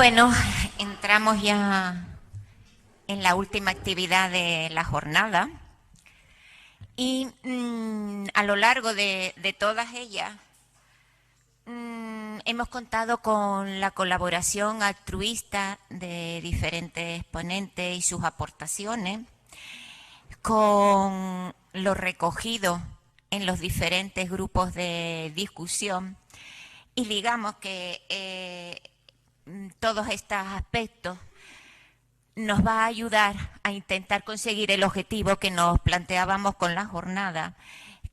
Bueno, entramos ya en la última actividad de la jornada y a lo largo de todas ellas hemos contado con la colaboración altruista de diferentes ponentes y sus aportaciones, con lo recogido en los diferentes grupos de discusión y digamos que todos estos aspectos nos va a ayudar a intentar conseguir el objetivo que nos planteábamos con la jornada,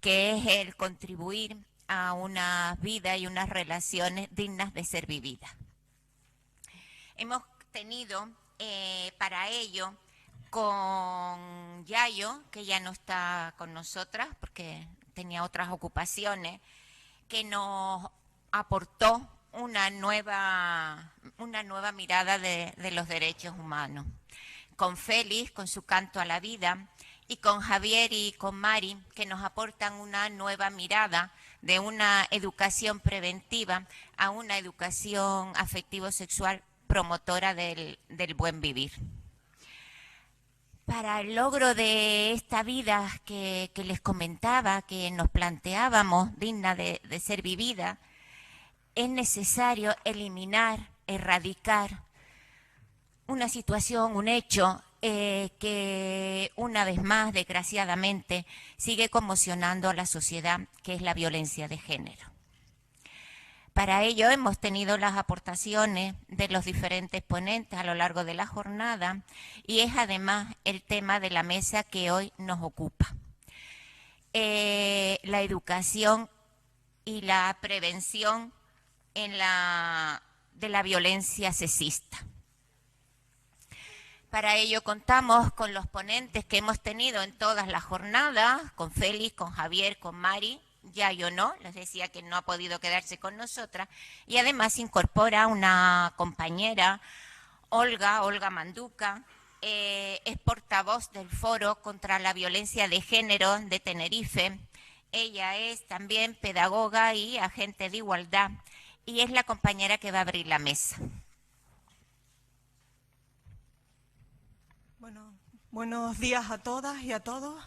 que es el contribuir a una vida y unas relaciones dignas de ser vividas. Hemos tenido para ello con Yayo, que ya no está con nosotras porque tenía otras ocupaciones, que nos aportó una nueva mirada de los derechos humanos. Con Félix, con su canto a la vida, y con Javier y con Mari, que nos aportan una nueva mirada de una educación preventiva a una educación afectivo-sexual promotora del buen vivir. Para el logro de esta vida que les comentaba, que nos planteábamos digna de ser vivida, es necesario eliminar, erradicar una situación, un hecho que una vez más, desgraciadamente, sigue conmocionando a la sociedad, que es la violencia de género. Para ello hemos tenido las aportaciones de los diferentes ponentes a lo largo de la jornada y es además el tema de la mesa que hoy nos ocupa. La educación y la prevención de la violencia sexista. Para ello contamos con los ponentes que hemos tenido en todas las jornadas, con Félix, con Javier, con Mari. Yayo no, les decía que no ha podido quedarse con nosotras, y además incorpora una compañera, Olga Manduca, es portavoz del Foro contra la Violencia de Género de Tenerife. Ella es también pedagoga y agente de igualdad, y es la compañera que va a abrir la mesa. Buenos días a todas y a todos.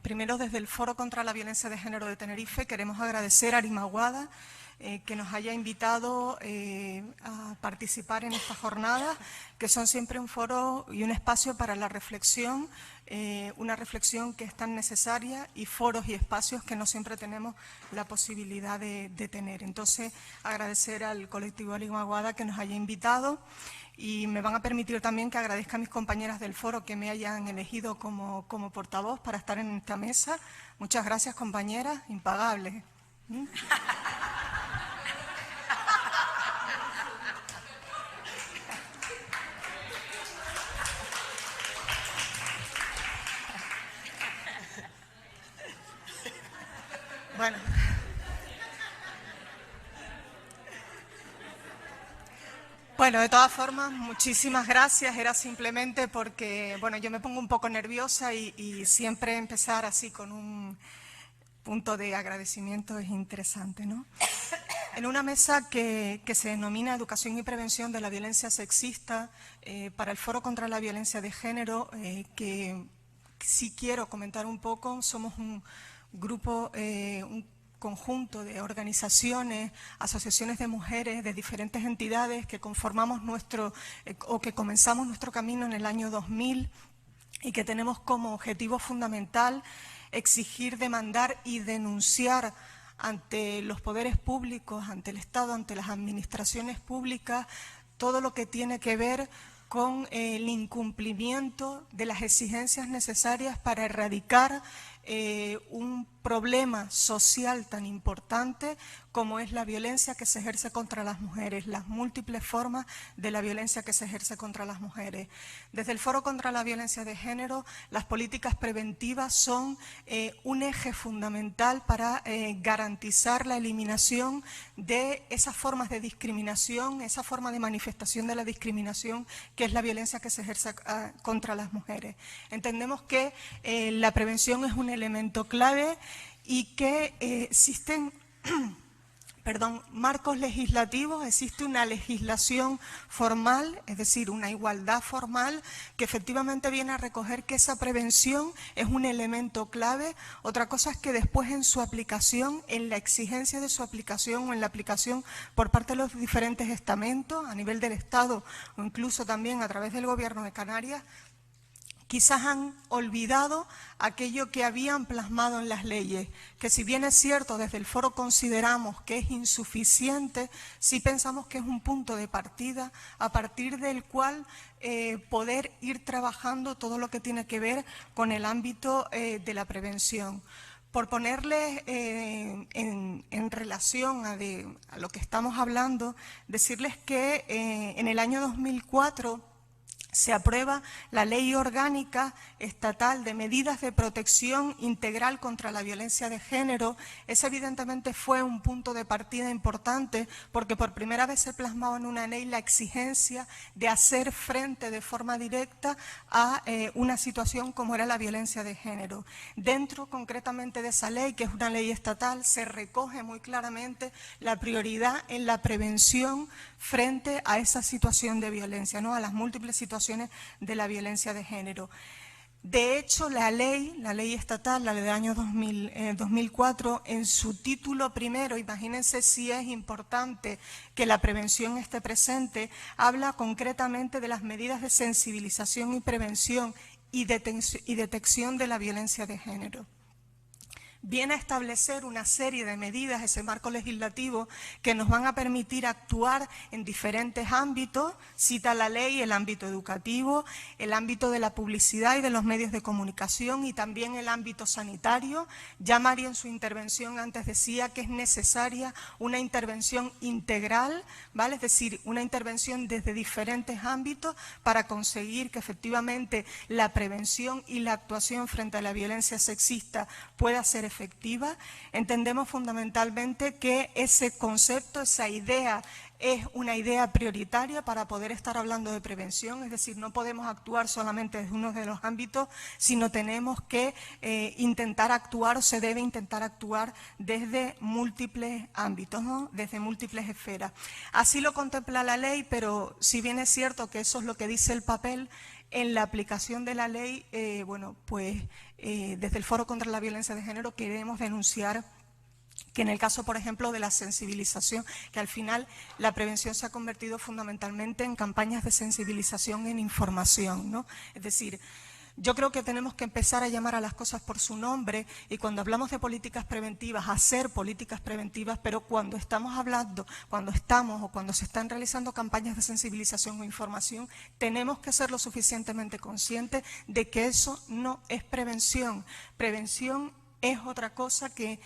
Primero, desde el Foro contra la Violencia de Género de Tenerife, queremos agradecer a Arima Aguada que nos haya invitado a participar en esta jornada, que son siempre un foro y un espacio para la reflexión, una reflexión que es tan necesaria, y foros y espacios que no siempre tenemos la posibilidad de tener. Entonces, agradecer al colectivo Arima Aguada que nos haya invitado. Y me van a permitir también que agradezca a mis compañeras del foro que me hayan elegido como portavoz para estar en esta mesa. Muchas gracias, compañeras, impagables. Bueno, de todas formas, muchísimas gracias. Era simplemente porque, bueno, yo me pongo un poco nerviosa y siempre empezar así con un punto de agradecimiento es interesante, ¿no? En una mesa que se denomina Educación y Prevención de la Violencia Sexista para el Foro contra la Violencia de Género, que sí quiero comentar un poco, somos un grupo, un conjunto de organizaciones, asociaciones de mujeres de diferentes entidades que conformamos que comenzamos nuestro camino en el año 2000 y que tenemos como objetivo fundamental exigir, demandar y denunciar ante los poderes públicos, ante el Estado, ante las administraciones públicas, todo lo que tiene que ver con el incumplimiento de las exigencias necesarias para erradicar un problema social tan importante como es la violencia que se ejerce contra las mujeres, las múltiples formas de la violencia que se ejerce contra las mujeres. Desde el Foro contra la Violencia de Género, las políticas preventivas son un eje fundamental para garantizar la eliminación de esas formas de discriminación, esa forma de manifestación de la discriminación que es la violencia que se ejerce contra las mujeres. Entendemos que la prevención es un elemento clave y que existen marcos legislativos, existe una legislación formal, es decir, una igualdad formal que efectivamente viene a recoger que esa prevención es un elemento clave. Otra cosa es que después en su aplicación, en la exigencia de su aplicación o en la aplicación por parte de los diferentes estamentos a nivel del Estado o incluso también a través del Gobierno de Canarias, quizás han olvidado aquello que habían plasmado en las leyes, que si bien es cierto, desde el foro consideramos que es insuficiente, sí pensamos que es un punto de partida a partir del cual poder ir trabajando todo lo que tiene que ver con el ámbito de la prevención. Por ponerles en relación a lo que estamos hablando, decirles que en el año 2004 se aprueba la Ley Orgánica Estatal de Medidas de Protección Integral contra la Violencia de Género. Ese evidentemente fue un punto de partida importante porque por primera vez se plasmaba en una ley la exigencia de hacer frente de forma directa a una situación como era la violencia de género. Dentro concretamente de esa ley, que es una ley estatal, se recoge muy claramente la prioridad en la prevención frente a esa situación de violencia, ¿no? A las múltiples situaciones de la violencia de género. De hecho, la ley estatal, la del año 2004, en su título primero, imagínense si es importante que la prevención esté presente, habla concretamente de las medidas de sensibilización y prevención y detección de la violencia de género. Viene a establecer una serie de medidas, ese marco legislativo, que nos van a permitir actuar en diferentes ámbitos. Cita la ley el ámbito educativo, el ámbito de la publicidad y de los medios de comunicación y también el ámbito sanitario. Ya María en su intervención antes decía que es necesaria una intervención integral, ¿vale? Es decir, una intervención desde diferentes ámbitos para conseguir que efectivamente la prevención y la actuación frente a la violencia sexista pueda ser efectiva. Entendemos fundamentalmente que ese concepto, esa idea, es una idea prioritaria para poder estar hablando de prevención, es decir, no podemos actuar solamente desde uno de los ámbitos, sino tenemos que intentar actuar, o se debe intentar actuar desde múltiples ámbitos, ¿no? Desde múltiples esferas. Así lo contempla la ley, pero si bien es cierto que eso es lo que dice el papel, en la aplicación de la ley, desde el Foro contra la Violencia de Género queremos denunciar que en el caso, por ejemplo, de la sensibilización, que al final la prevención se ha convertido fundamentalmente en campañas de sensibilización en información, ¿no? Es decir, yo creo que tenemos que empezar a llamar a las cosas por su nombre y cuando hablamos de políticas preventivas, hacer políticas preventivas, pero cuando estamos hablando, cuando se están realizando campañas de sensibilización o información, tenemos que ser lo suficientemente conscientes de que eso no es prevención. Prevención es otra cosa que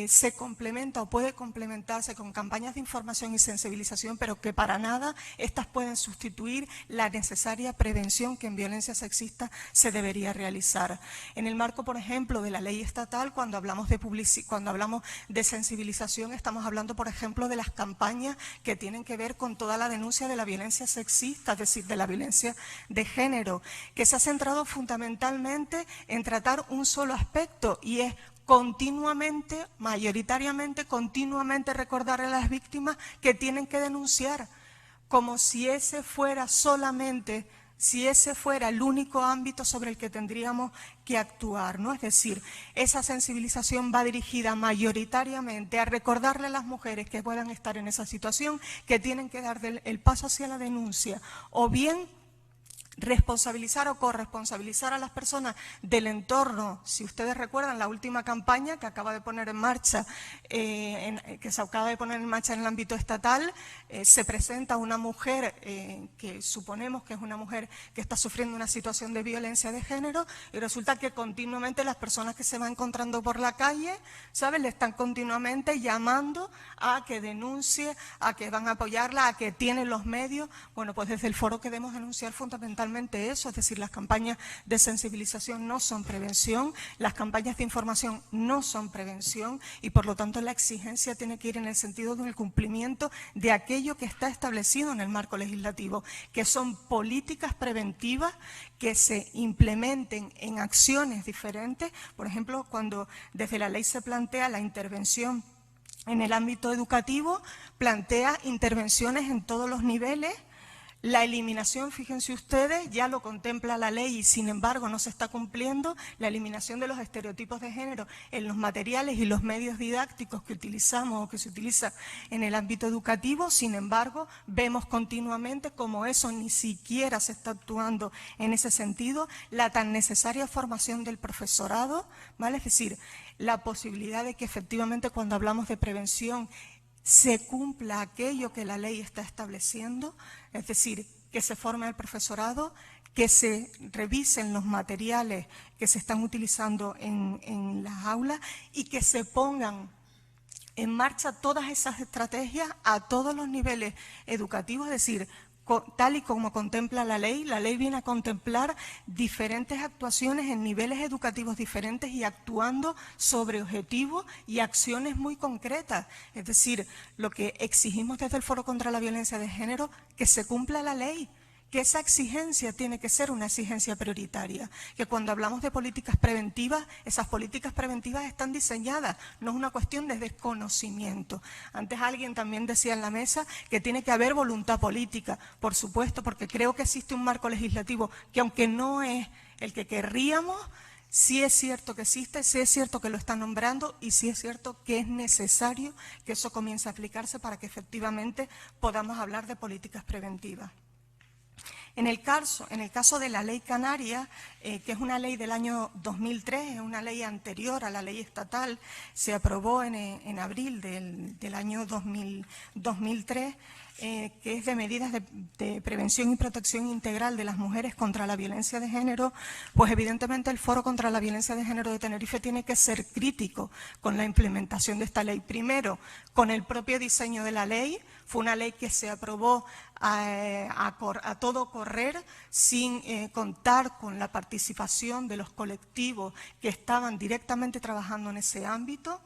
se complementa o puede complementarse con campañas de información y sensibilización, pero que para nada estas pueden sustituir la necesaria prevención que en violencia sexista se debería realizar. En el marco, por ejemplo, de la ley estatal, cuando hablamos de sensibilización, estamos hablando, por ejemplo, de las campañas que tienen que ver con toda la denuncia de la violencia sexista, es decir, de la violencia de género, que se ha centrado fundamentalmente en tratar un solo aspecto y es mayoritariamente recordar a las víctimas que tienen que denunciar, como si ese fuera el único ámbito sobre el que tendríamos que actuar, ¿no? Es decir, esa sensibilización va dirigida mayoritariamente a recordarle a las mujeres que puedan estar en esa situación, que tienen que dar el paso hacia la denuncia, o bien responsabilizar o corresponsabilizar a las personas del entorno. Si ustedes recuerdan la última campaña que acaba de poner en marcha, en el ámbito estatal, se presenta una mujer que suponemos que es una mujer que está sufriendo una situación de violencia de género y resulta que continuamente las personas que se van encontrando por la calle, ¿sabes?, le están continuamente llamando a que denuncie, a que van a apoyarla, a que tienen los medios. Bueno, pues desde el foro queremos denunciar fundamentalmente eso, es decir, las campañas de sensibilización no son prevención, las campañas de información no son prevención y por lo tanto la exigencia tiene que ir en el sentido del cumplimiento de aquello que está establecido en el marco legislativo, que son políticas preventivas que se implementen en acciones diferentes. Por ejemplo, cuando desde la ley se plantea la intervención En el ámbito educativo plantea intervenciones en todos los niveles. La eliminación, fíjense ustedes, ya lo contempla la ley y sin embargo no se está cumpliendo, la eliminación de los estereotipos de género en los materiales y los medios didácticos que utilizamos o que se utilizan en el ámbito educativo. Sin embargo, vemos continuamente como eso ni siquiera se está actuando en ese sentido. La tan necesaria formación del profesorado, ¿vale? Es decir, la posibilidad de que efectivamente cuando hablamos de prevención se cumpla aquello que la ley está estableciendo, es decir, que se forme al profesorado, que se revisen los materiales que se están utilizando en las aulas y que se pongan en marcha todas esas estrategias a todos los niveles educativos, es decir, tal y como contempla la ley viene a contemplar diferentes actuaciones en niveles educativos diferentes y actuando sobre objetivos y acciones muy concretas. Es decir, lo que exigimos desde el Foro contra la Violencia de Género, que se cumpla la ley, que esa exigencia tiene que ser una exigencia prioritaria, que cuando hablamos de políticas preventivas, esas políticas preventivas están diseñadas, no es una cuestión de desconocimiento. Antes alguien también decía en la mesa que tiene que haber voluntad política, por supuesto, porque creo que existe un marco legislativo que aunque no es el que querríamos, sí es cierto que existe, sí es cierto que lo están nombrando y sí es cierto que es necesario que eso comience a aplicarse para que efectivamente podamos hablar de políticas preventivas. En el caso de la ley canaria, que es una ley del año 2003, es una ley anterior a la ley estatal, se aprobó en abril del año 2003, que es de medidas de prevención y protección integral de las mujeres contra la violencia de género, pues evidentemente el Foro contra la Violencia de Género de Tenerife tiene que ser crítico con la implementación de esta ley. Primero, con el propio diseño de la ley. Fue una ley que se aprobó a todo correr sin contar con la participación de los colectivos que estaban directamente trabajando en ese ámbito.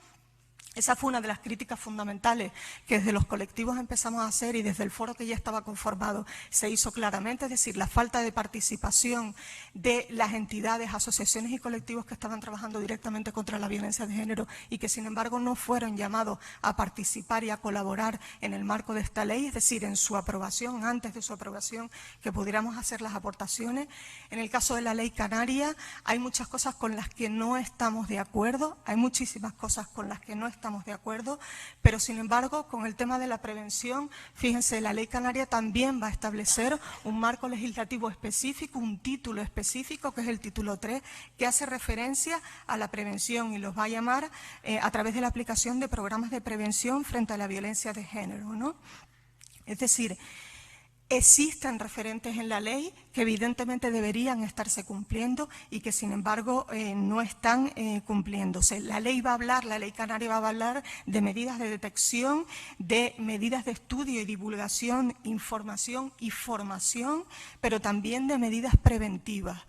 Esa fue una de las críticas fundamentales que desde los colectivos empezamos a hacer y desde el foro que ya estaba conformado se hizo claramente, es decir, la falta de participación de las entidades, asociaciones y colectivos que estaban trabajando directamente contra la violencia de género y que sin embargo no fueron llamados a participar y a colaborar en el marco de esta ley, es decir, en su aprobación, antes de su aprobación, que pudiéramos hacer las aportaciones. En el caso de la ley canaria hay muchas cosas con las que no estamos de acuerdo, hay muchísimas cosas con las que no estamos de acuerdo, pero sin embargo con el tema de la prevención, fíjense, la ley canaria también va a establecer un marco legislativo específico, un título específico que es el título 3, que hace referencia a la prevención y los va a llamar a través de la aplicación de programas de prevención frente a la violencia de género, ¿no? Es decir, existen referentes en la ley que evidentemente deberían estarse cumpliendo y que sin embargo no están cumpliéndose. La ley canaria va a hablar de medidas de detección, de medidas de estudio y divulgación, información y formación, pero también de medidas preventivas.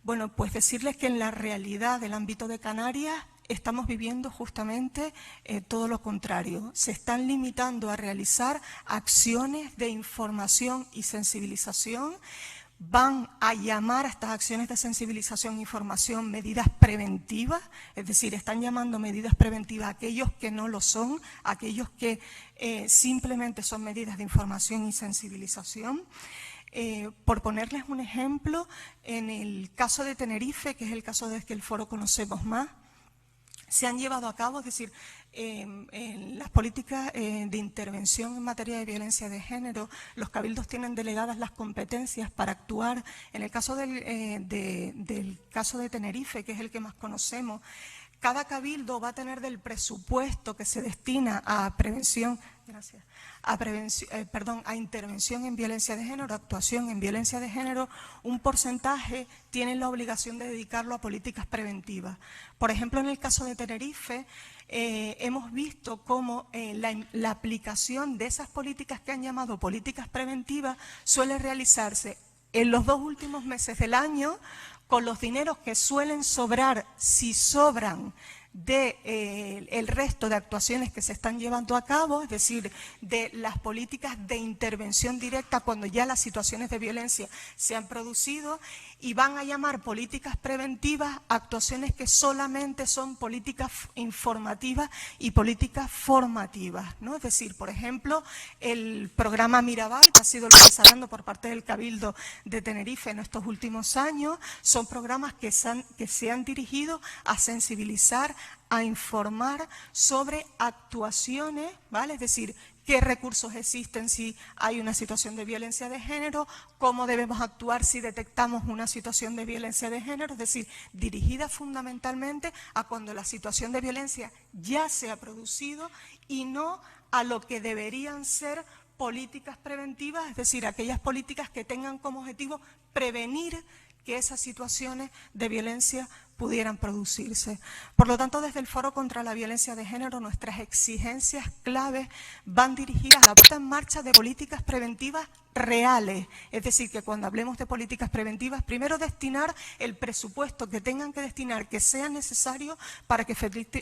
Bueno, pues decirles que en la realidad del ámbito de Canarias estamos viviendo justamente todo lo contrario. Se están limitando a realizar acciones de información y sensibilización. Van a llamar a estas acciones de sensibilización e información medidas preventivas, es decir, están llamando medidas preventivas a aquellos que no lo son, a aquellos que simplemente son medidas de información y sensibilización. Por ponerles un ejemplo, en el caso de Tenerife, que es el caso del que el foro conocemos más, se han llevado a cabo, es decir, en las políticas de intervención en materia de violencia de género, los cabildos tienen delegadas las competencias para actuar. En el caso del caso de Tenerife, que es el que más conocemos, cada cabildo va a tener del presupuesto que se destina a prevención, a intervención en violencia de género, actuación en violencia de género, un porcentaje tienen la obligación de dedicarlo a políticas preventivas. Por ejemplo, en el caso de Tenerife, hemos visto cómo la aplicación de esas políticas que han llamado políticas preventivas suele realizarse en los 2 últimos meses del año, con los dineros que suelen sobrar, si sobran, del resto de actuaciones que se están llevando a cabo, es decir, de las políticas de intervención directa cuando ya las situaciones de violencia se han producido, y van a llamar políticas preventivas actuaciones que solamente son políticas informativas y políticas formativas, ¿no? Es decir, por ejemplo, el programa Mirabal, que ha sido desarrollado por parte del Cabildo de Tenerife en estos últimos años, son programas que se han dirigido a sensibilizar, a informar sobre actuaciones, ¿vale? Es decir, qué recursos existen si hay una situación de violencia de género, cómo debemos actuar si detectamos una situación de violencia de género, es decir, dirigida fundamentalmente a cuando la situación de violencia ya se ha producido y no a lo que deberían ser políticas preventivas, es decir, aquellas políticas que tengan como objetivo prevenir que esas situaciones de violencia pudieran producirse. Por lo tanto, desde el Foro contra la Violencia de Género, nuestras exigencias claves van dirigidas a la puesta en marcha de políticas preventivas reales. Es decir, que cuando hablemos de políticas preventivas, primero destinar el presupuesto que tengan que destinar, que sea necesario para que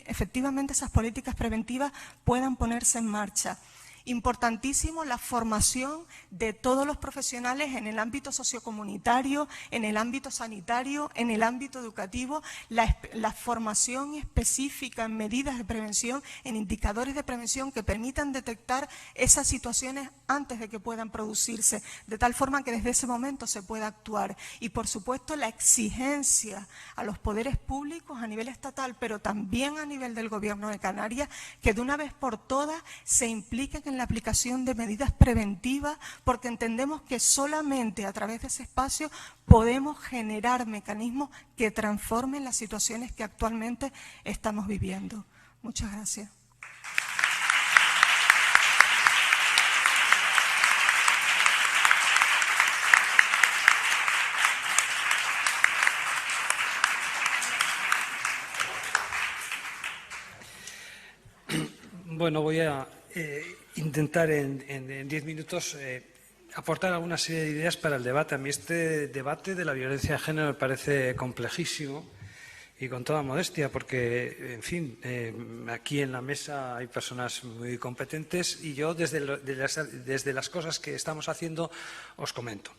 efectivamente esas políticas preventivas puedan ponerse en marcha. Importantísimo la formación de todos los profesionales en el ámbito sociocomunitario, en el ámbito sanitario, en el ámbito educativo, la formación específica en medidas de prevención, en indicadores de prevención que permitan detectar esas situaciones antes de que puedan producirse, de tal forma que desde ese momento se pueda actuar. Y, por supuesto, la exigencia a los poderes públicos a nivel estatal, pero también a nivel del Gobierno de Canarias, que de una vez por todas se impliquen en la aplicación de medidas preventivas, porque entendemos que solamente a través de ese espacio podemos generar mecanismos que transformen las situaciones que actualmente estamos viviendo. Muchas gracias. Bueno, voy a intentar en 10 minutos aportar alguna serie de ideas para el debate. A mí este debate de la violencia de género me parece complejísimo y con toda modestia, porque, en fin, aquí en la mesa hay personas muy competentes y yo desde las cosas que estamos haciendo os comento.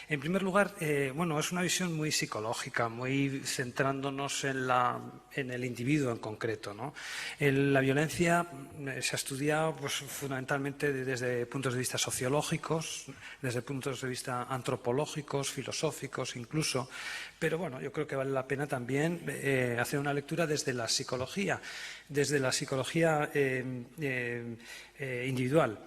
En primer lugar, bueno, es una visión muy psicológica, muy centrándonos en el individuo en concreto, ¿no? La violencia se ha estudiado pues, fundamentalmente desde puntos de vista sociológicos, desde puntos de vista antropológicos, filosóficos incluso, pero bueno, yo creo que vale la pena también hacer una lectura desde la psicología individual.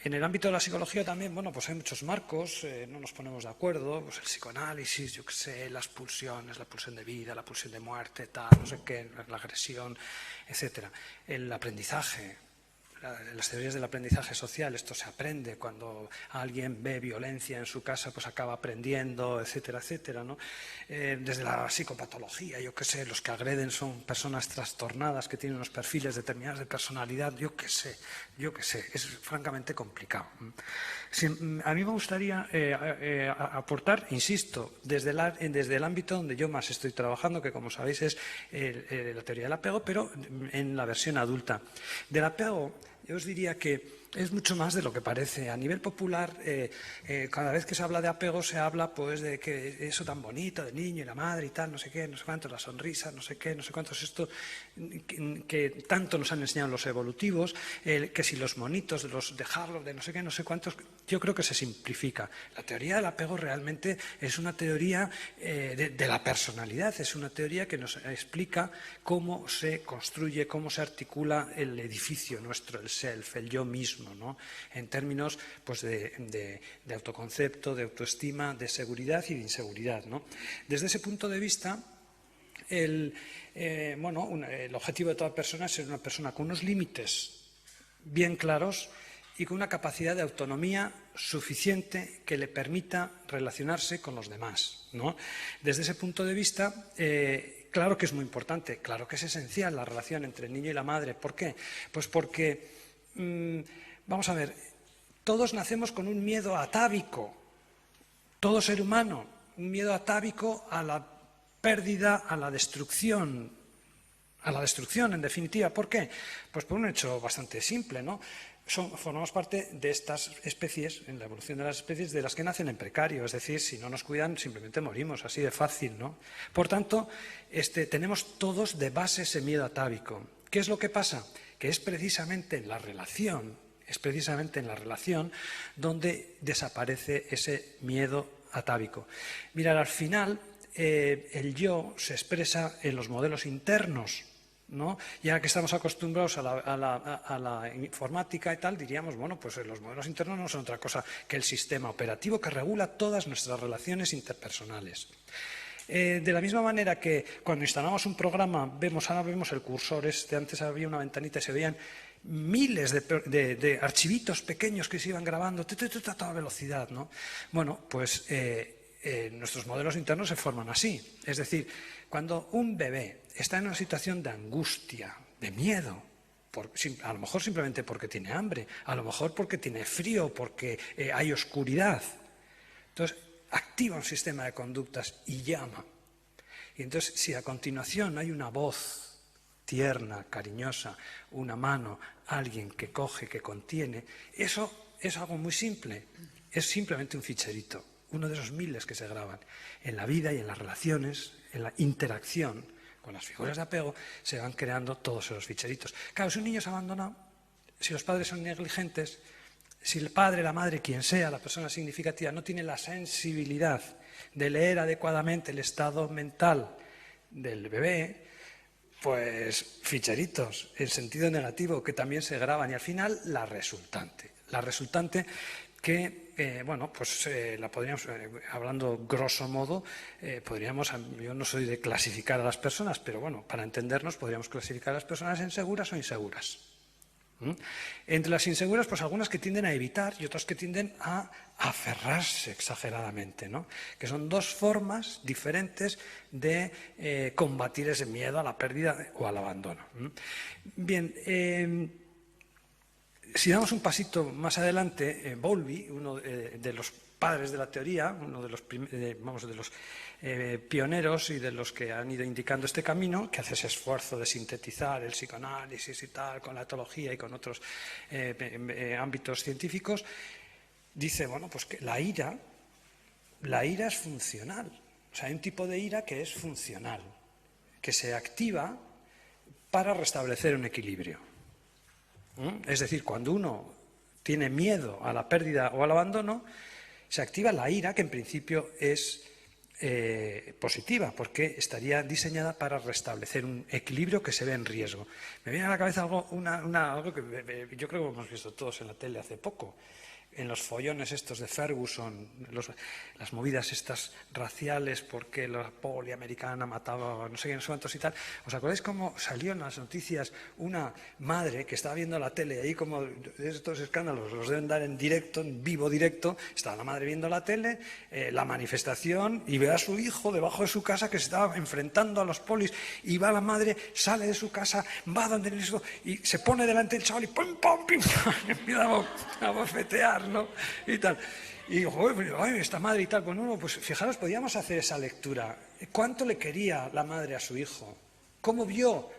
En el ámbito de la psicología también, bueno, pues hay muchos marcos, no nos ponemos de acuerdo, pues el psicoanálisis, yo qué sé, las pulsiones, la pulsión de vida, la pulsión de muerte, tal, no sé qué, la agresión, etcétera. El aprendizaje, las teorías del aprendizaje social, esto se aprende cuando alguien ve violencia en su casa, pues acaba aprendiendo, etcétera, etcétera, ¿no? Desde la psicopatología, yo qué sé, los que agreden son personas trastornadas que tienen unos perfiles determinados de personalidad, yo qué sé, es francamente complicado. A mí me gustaría aportar, insisto, desde el ámbito donde yo más estoy trabajando, que como sabéis es la teoría del apego, pero en la versión adulta. Del apego, yo os diría que es mucho más de lo que parece. A nivel popular, cada vez que se habla de apego, se habla pues de que eso tan bonito, del niño y la madre y tal, no sé qué, no sé cuánto, la sonrisa, no sé qué, no sé cuántos, esto que tanto nos han enseñado los evolutivos, que si los monitos, los dejarlos, de no sé qué, no sé cuántos, yo creo que se simplifica. La teoría del apego realmente es una teoría de la personalidad, es una teoría que nos explica cómo se construye, cómo se articula el edificio nuestro, el self, el yo mismo, ¿no? En términos pues, de autoconcepto, de autoestima, de seguridad y de inseguridad, ¿no? Desde ese punto de vista, el objetivo de toda persona es ser una persona con unos límites bien claros y con una capacidad de autonomía suficiente que le permita relacionarse con los demás, ¿no? Desde ese punto de vista, claro que es muy importante, claro que es esencial la relación entre el niño y la madre. ¿Por qué? Pues porque, vamos a ver, todos nacemos con un miedo atávico, todo ser humano, un miedo atávico a la pérdida, a la destrucción en definitiva. ¿Por qué? Pues por un hecho bastante simple, ¿no? formamos parte de estas especies, en la evolución de las especies, de las que nacen en precario. Es decir, si no nos cuidan, simplemente morimos, así de fácil, ¿no? Por tanto, tenemos todos de base ese miedo atávico. ¿Qué es lo que pasa? Que es precisamente en la relación, donde desaparece ese miedo atávico. Mirad, al final, el yo se expresa en los modelos internos, ¿no? Y ahora que estamos acostumbrados a la informática y tal, diríamos, bueno, pues los modelos internos no son otra cosa que el sistema operativo que regula todas nuestras relaciones interpersonales. De la misma manera que cuando instalamos un programa, ahora vemos el cursor antes había una ventanita y se veían miles de archivitos pequeños que se iban grabando a toda velocidad, ¿no? Bueno, pues nuestros modelos internos se forman así. Es decir, cuando un bebé está en una situación de angustia, de miedo, a lo mejor simplemente porque tiene hambre, a lo mejor porque tiene frío, porque hay oscuridad. Entonces, activa un sistema de conductas y llama. Y entonces, si a continuación hay una voz tierna, cariñosa, una mano, alguien que coge, que contiene, eso es algo muy simple. Es simplemente un ficherito, uno de esos miles que se graban. En la vida y en las relaciones, en la interacción con las figuras de apego, se van creando todos esos ficheritos. Claro, si un niño es abandonado, si los padres son negligentes, si el padre, la madre, quien sea, la persona significativa, no tiene la sensibilidad de leer adecuadamente el estado mental del bebé, pues ficheritos en sentido negativo que también se graban. Y al final la resultante que, bueno, pues la podríamos, hablando grosso modo, yo no soy de clasificar a las personas, pero bueno, para entendernos podríamos clasificar a las personas en seguras o inseguras. Entre las inseguras, pues algunas que tienden a evitar y otras que tienden a aferrarse exageradamente, ¿no? Que son dos formas diferentes de combatir ese miedo a la pérdida o al abandono. Bien, si damos un pasito más adelante, Bowlby, uno de los padres de la teoría, uno de los pioneros y de los que han ido indicando este camino, que hace ese esfuerzo de sintetizar el psicoanálisis y tal, con la etología y con otros ámbitos científicos, dice, bueno, pues que la ira es funcional. O sea, hay un tipo de ira que es funcional, que se activa para restablecer un equilibrio. Es decir, cuando uno tiene miedo a la pérdida o al abandono, se activa la ira, que en principio es positiva, porque estaría diseñada para restablecer un equilibrio que se ve en riesgo. Me viene a la cabeza algo que yo creo que hemos visto todos en la tele hace poco, en los follones estos de Ferguson, las movidas estas raciales porque la poli americana mataba no sé qué, no sé cuántos y tal. ¿Os acordáis cómo salió en las noticias una madre que estaba viendo la tele, ahí como estos escándalos los deben dar en directo, en vivo directo, estaba la madre viendo la tele, la manifestación, y ve a su hijo debajo de su casa que se estaba enfrentando a los polis, y va la madre, sale de su casa, va donde el hijo y se pone delante del chaval y pum, pum, pim, empieza a bofetear, ¿no? Y tal. Y ay, esta madre y tal. Bueno, pues fijaros, podíamos hacer esa lectura. ¿Cuánto le quería la madre a su hijo? ¿Cómo vio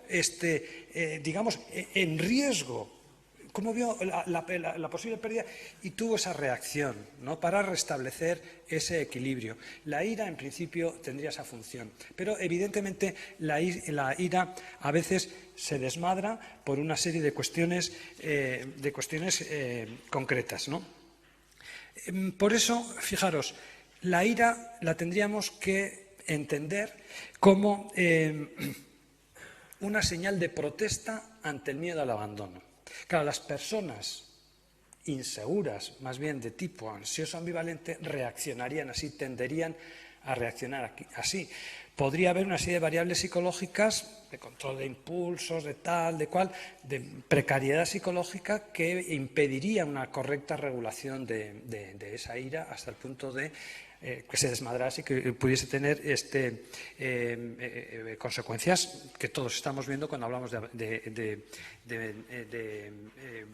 digamos, en riesgo? ¿Cómo vio la posible pérdida? Y tuvo esa reacción, ¿no? Para restablecer ese equilibrio. La ira, en principio, tendría esa función. Pero, evidentemente, la ira a veces se desmadra por una serie de cuestiones concretas, ¿no? Por eso, fijaros, la ira la tendríamos que entender como una señal de protesta ante el miedo al abandono. Claro, las personas inseguras, más bien de tipo ansioso ambivalente, reaccionarían así, tenderían a reaccionar así. Podría haber una serie de variables psicológicas, de control de impulsos, de tal, de cual, de precariedad psicológica que impediría una correcta regulación de esa ira hasta el punto de que se desmadrase y que pudiese tener consecuencias que todos estamos viendo cuando hablamos de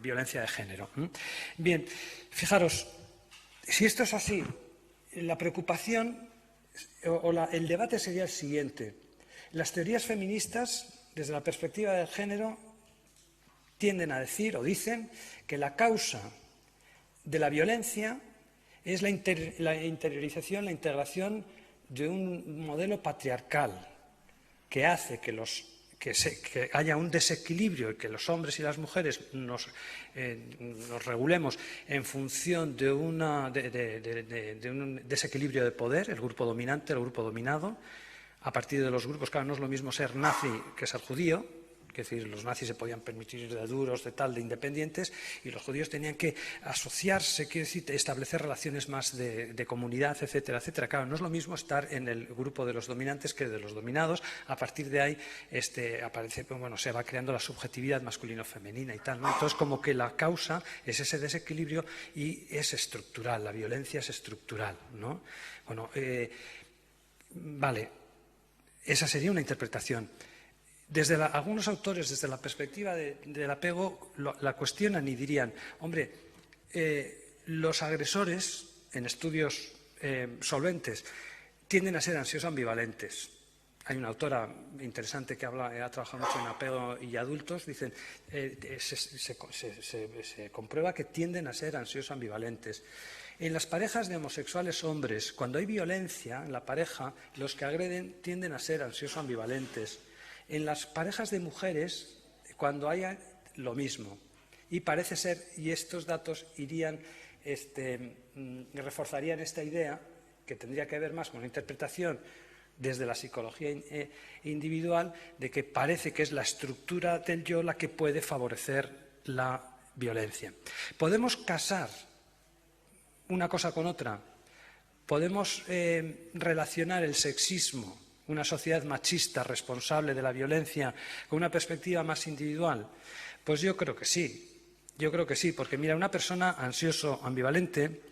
violencia de género. Bien, fijaros, si esto es así, la preocupación el debate sería el siguiente. Las teorías feministas, desde la perspectiva del género, tienden a decir o dicen que la causa de la violencia es la interiorización, la integración de un modelo patriarcal que hace que haya un desequilibrio y que los hombres y las mujeres nos regulemos en función de un desequilibrio de poder, el grupo dominante, el grupo dominado. A partir de los grupos, claro, no es lo mismo ser nazi que ser judío. Es decir, los nazis se podían permitir de duros, de tal, de independientes, y los judíos tenían que asociarse, quiero decir, establecer relaciones más de comunidad, etcétera, etcétera. Claro, no es lo mismo estar en el grupo de los dominantes que de los dominados. A partir de ahí aparece, bueno, se va creando la subjetividad masculino-femenina y tal, ¿no? Entonces, como que la causa es ese desequilibrio y es estructural, la violencia es estructural, ¿no? Bueno, vale, esa sería una interpretación. Algunos autores, desde la perspectiva del apego, la cuestionan y dirían, hombre, los agresores, en estudios solventes, tienden a ser ansiosos ambivalentes. Hay una autora interesante que ha trabajado mucho en apego y adultos, dicen, se comprueba que tienden a ser ansiosos ambivalentes. En las parejas de homosexuales hombres, cuando hay violencia en la pareja, los que agreden tienden a ser ansiosos ambivalentes. En las parejas de mujeres, cuando haya lo mismo. Y parece ser, y estos datos reforzarían esta idea, que tendría que ver más con la interpretación desde la psicología individual, de que parece que es la estructura del yo la que puede favorecer la violencia. Podemos casar una cosa con otra. Podemos relacionar el sexismo, una sociedad machista responsable de la violencia, con una perspectiva más individual. Pues yo creo que sí, porque mira, una persona ansioso ambivalente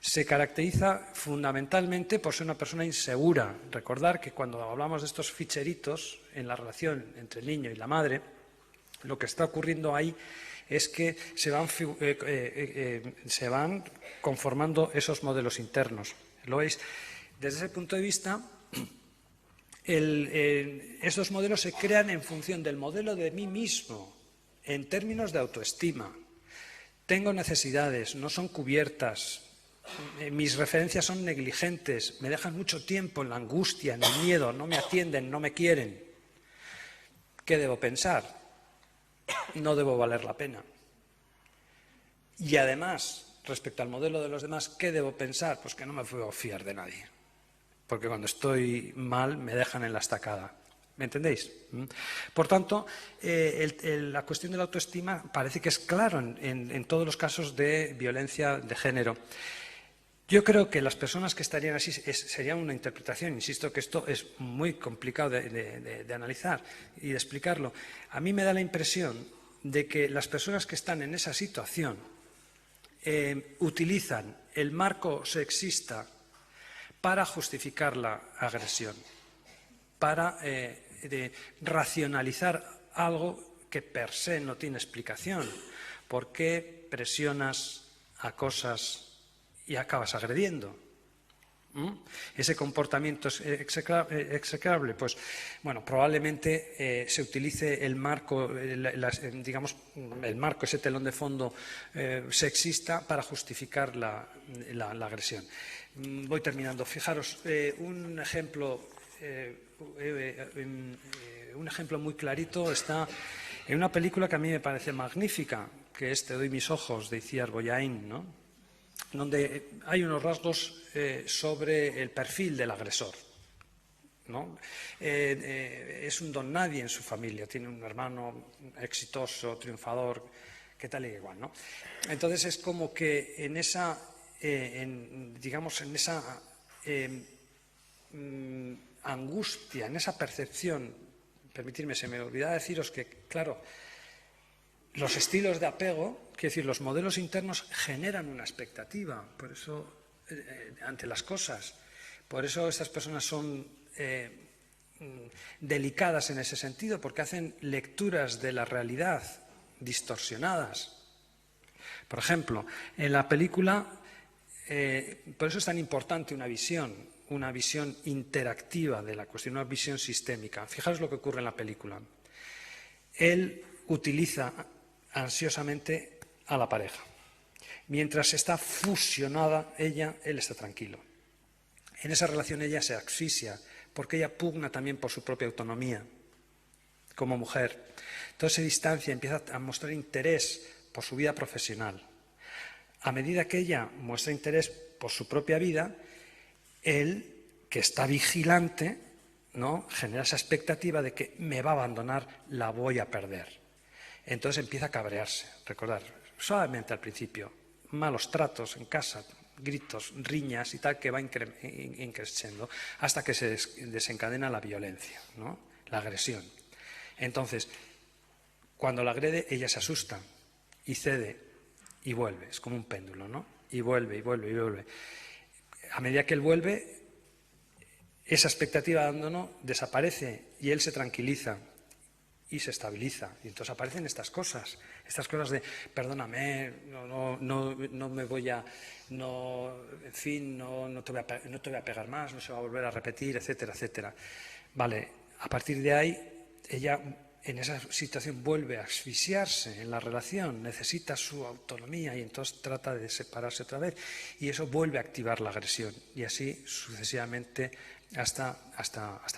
se caracteriza fundamentalmente por ser una persona insegura. Recordar que cuando hablamos de estos ficheritos en la relación entre el niño y la madre, lo que está ocurriendo ahí es que se van conformando esos modelos internos. ¿Lo veis? Desde ese punto de vista, estos modelos se crean en función del modelo de mí mismo, en términos de autoestima. Tengo necesidades, no son cubiertas, mis referencias son negligentes, me dejan mucho tiempo en la angustia, en el miedo, no me atienden, no me quieren. ¿Qué debo pensar? No debo valer la pena. Y además, respecto al modelo de los demás, ¿qué debo pensar? Pues que no me puedo fiar de nadie. Porque cuando estoy mal me dejan en la estacada. ¿Me entendéis? Por tanto, la cuestión de la autoestima parece que es claro en todos los casos de violencia de género. Yo creo que las personas que estarían así sería una interpretación, insisto que esto es muy complicado de analizar y de explicarlo. A mí me da la impresión de que las personas que están en esa situación utilizan el marco sexista para justificar la agresión, para racionalizar algo que per se no tiene explicación. ¿Por qué presionas, acosas y acabas agrediendo? ¿Ese comportamiento es execrable? Pues, bueno, probablemente se utilice el marco, digamos, el marco, ese telón de fondo sexista para justificar la agresión. Voy terminando. Fijaros, un ejemplo muy clarito está en una película que a mí me parece magnífica, que es Te doy mis ojos, de Itziar Boyain, ¿no? Donde hay unos rasgos sobre el perfil del agresor, ¿no? Es un don nadie en su familia, tiene un hermano exitoso, triunfador, que tal y igual, ¿no? Entonces es como que en esa angustia, en esa percepción, permitidme, se me olvidaba deciros que, claro, los estilos de apego, quiero decir, los modelos internos generan una expectativa, por eso, ante las cosas. Por eso estas personas son delicadas en ese sentido, porque hacen lecturas de la realidad distorsionadas. Por ejemplo, en la película, por eso es tan importante una visión interactiva de la cuestión, una visión sistémica. Fijaros lo que ocurre en la película. Él utiliza ansiosamente a la pareja. Mientras está fusionada ella, él está tranquilo. En esa relación ella se asfixia porque ella pugna también por su propia autonomía como mujer. Entonces se distancia, empieza a mostrar interés por su vida profesional. A medida que ella muestra interés por su propia vida, él, que está vigilante, ¿no?, genera esa expectativa de que me va a abandonar, la voy a perder. Entonces empieza a cabrearse. Recordar, suavemente al principio, malos tratos en casa, gritos, riñas y tal, que va increciendo hasta que se desencadena la violencia, ¿no?, la agresión. Entonces, cuando la agrede, ella se asusta y cede y vuelve. Es como un péndulo, ¿no? Y vuelve, y vuelve, y vuelve. A medida que él vuelve, esa expectativa de abandono desaparece y él se tranquiliza y se estabiliza. Y entonces aparecen estas cosas de perdóname, no me voy a, en fin, no te voy a pegar más, no se va a volver a repetir, etcétera, etcétera. Vale, a partir de ahí, ella en esa situación vuelve a asfixiarse en la relación, necesita su autonomía y entonces trata de separarse otra vez y eso vuelve a activar la agresión y así sucesivamente hasta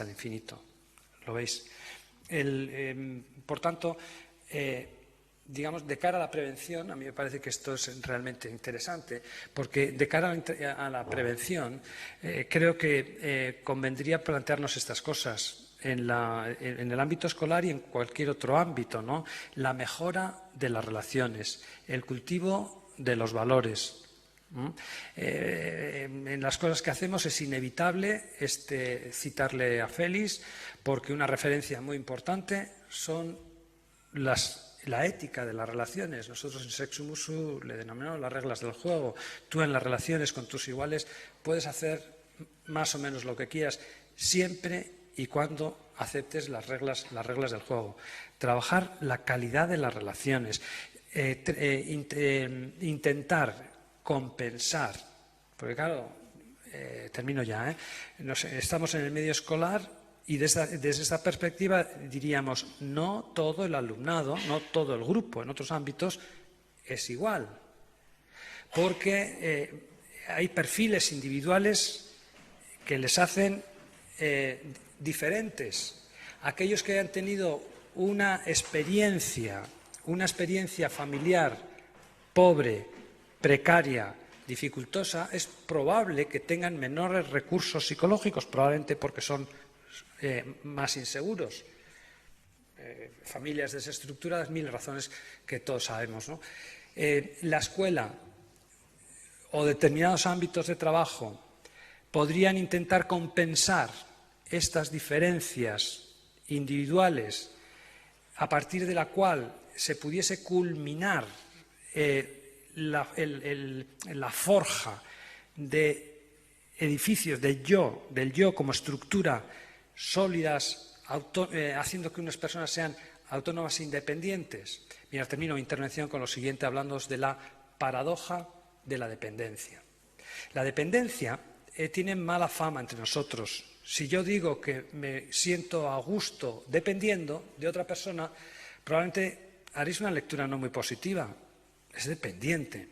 el infinito. ¿Lo veis? Por tanto, digamos, de cara a la prevención, a mí me parece que esto es realmente interesante, porque de cara a la prevención creo que convendría plantearnos estas cosas. En el ámbito escolar y en cualquier otro ámbito, ¿no? La mejora de las relaciones, el cultivo de los valores. En las cosas que hacemos es inevitable citarle a Félix, porque una referencia muy importante son la ética de las relaciones. Nosotros en Sexumusu le denominamos las reglas del juego. Tú en las relaciones con tus iguales puedes hacer más o menos lo que quieras, siempre y cuando aceptes las reglas del juego. Trabajar la calidad de las relaciones, intentar compensar, porque claro, termino ya, estamos en el medio escolar y desde esta perspectiva diríamos, no todo el alumnado, no todo el grupo en otros ámbitos es igual, porque hay perfiles individuales que les hacen diferentes. Aquellos que han tenido una experiencia familiar pobre, precaria, dificultosa, es probable que tengan menores recursos psicológicos, probablemente porque son más inseguros. Familias desestructuradas, mil razones que todos sabemos, ¿no? La escuela o determinados ámbitos de trabajo podrían intentar compensar estas diferencias individuales a partir de la cual se pudiese culminar la forja de edificios del yo como estructura sólidas, haciendo que unas personas sean autónomas e independientes. Mira, termino mi intervención con lo siguiente, hablando de la paradoja de la dependencia. La dependencia tiene mala fama entre nosotros. Si yo digo que me siento a gusto dependiendo de otra persona, probablemente haréis una lectura no muy positiva. Es dependiente.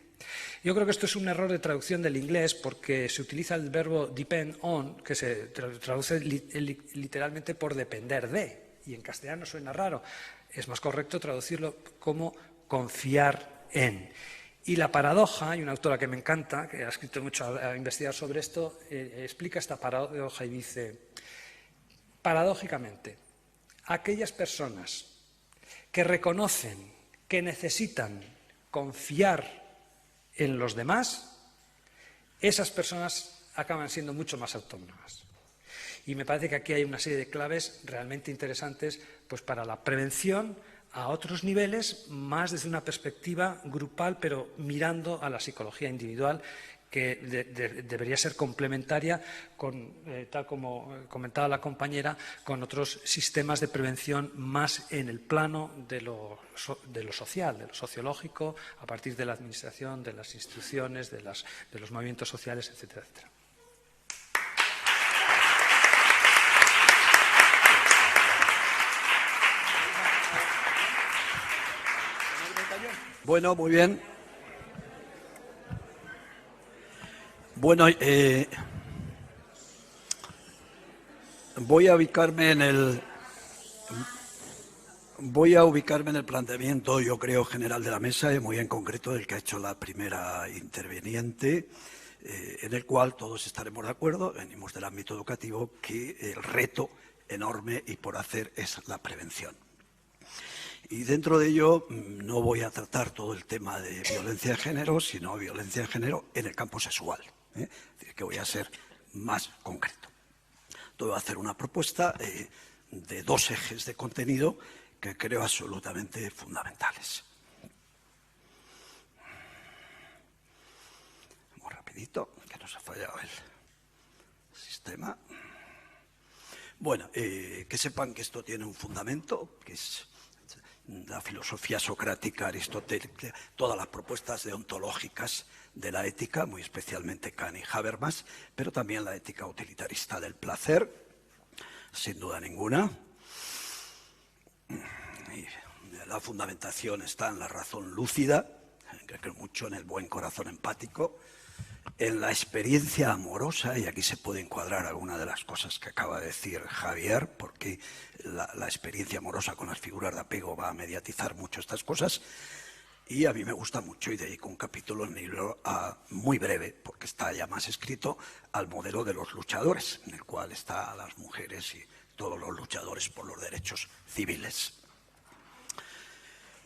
Yo creo que esto es un error de traducción del inglés porque se utiliza el verbo depend on, que se traduce literalmente por depender de, y en castellano suena raro. Es más correcto traducirlo como confiar en. Y la paradoja, hay una autora que me encanta, que ha escrito mucho a investigar sobre esto, explica esta paradoja y dice, paradójicamente, aquellas personas que reconocen que necesitan confiar en los demás, esas personas acaban siendo mucho más autónomas. Y me parece que aquí hay una serie de claves realmente interesantes pues, para la prevención a otros niveles, más desde una perspectiva grupal, pero mirando a la psicología individual, que debería ser complementaria, tal como comentaba la compañera, con otros sistemas de prevención más en el plano de lo social, de lo sociológico, a partir de la administración, de las instituciones, de los movimientos sociales, etcétera, etcétera. Bueno, muy bien. Bueno, voy a ubicarme en el planteamiento, yo creo, general de la mesa y muy en concreto del que ha hecho la primera interviniente, en el cual todos estaremos de acuerdo, venimos del ámbito educativo, que el reto enorme y por hacer es la prevención. Y dentro de ello no voy a tratar todo el tema de violencia de género, sino violencia de género en el campo sexual. Es decir, que voy a ser más concreto. Voy a hacer una propuesta de 2 ejes de contenido que creo absolutamente fundamentales. Muy rapidito, que nos ha fallado el sistema. Bueno, que sepan que esto tiene un fundamento, que es la filosofía socrática, aristotélica, todas las propuestas deontológicas de la ética, muy especialmente Kant y Habermas, pero también la ética utilitarista del placer, sin duda ninguna. Y la fundamentación está en la razón lúcida, que creo mucho en el buen corazón empático, en la experiencia amorosa, y aquí se puede encuadrar alguna de las cosas que acaba de decir Javier, porque la experiencia amorosa con las figuras de apego va a mediatizar mucho estas cosas, y a mí me gusta mucho, y dedico un capítulo en el libro muy breve, porque está ya más escrito, al modelo de los luchadores, en el cual están las mujeres y todos los luchadores por los derechos civiles.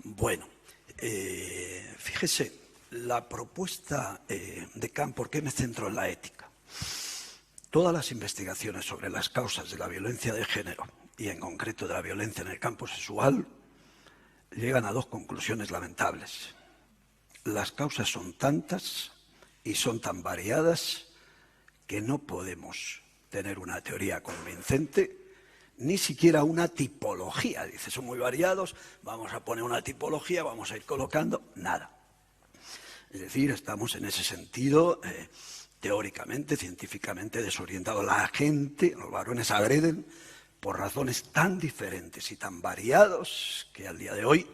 Bueno, fíjese, la propuesta de Kant, ¿por qué me centro en la ética? Todas las investigaciones sobre las causas de la violencia de género, y en concreto de la violencia en el campo sexual, llegan a 2 conclusiones lamentables. Las causas son tantas y son tan variadas que no podemos tener una teoría convincente, ni siquiera una tipología. Dice, son muy variados, vamos a poner una tipología, vamos a ir colocando, nada. Es decir, estamos en ese sentido teóricamente, científicamente desorientados. La gente, los varones agreden por razones tan diferentes y tan variados que al día de hoy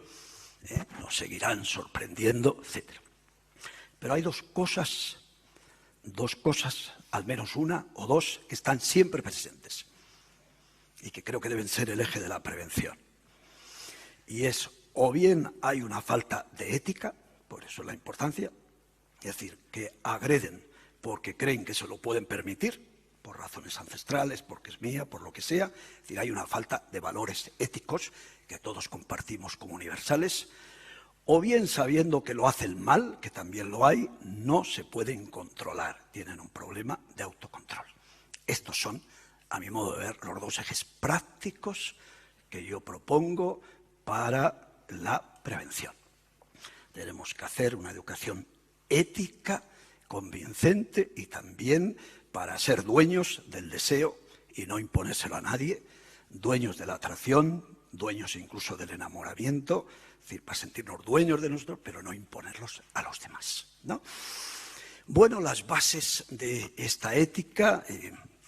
nos seguirán sorprendiendo, etc. Pero hay 2 cosas, al menos una o 2, que están siempre presentes y que creo que deben ser el eje de la prevención. Y es, o bien hay una falta de ética, por eso la importancia, es decir, que agreden porque creen que se lo pueden permitir, por razones ancestrales, porque es mía, por lo que sea. Es decir, hay una falta de valores éticos que todos compartimos como universales, o bien sabiendo que lo hacen mal, que también lo hay, no se pueden controlar, tienen un problema de autocontrol. Estos son, a mi modo de ver, los 2 ejes prácticos que yo propongo para la prevención. Tenemos que hacer una educación ética, convincente, y también para ser dueños del deseo y no imponérselo a nadie, dueños de la atracción, dueños incluso del enamoramiento, es decir, para sentirnos dueños de nosotros, pero no imponerlos a los demás, ¿no? Bueno, las bases de esta ética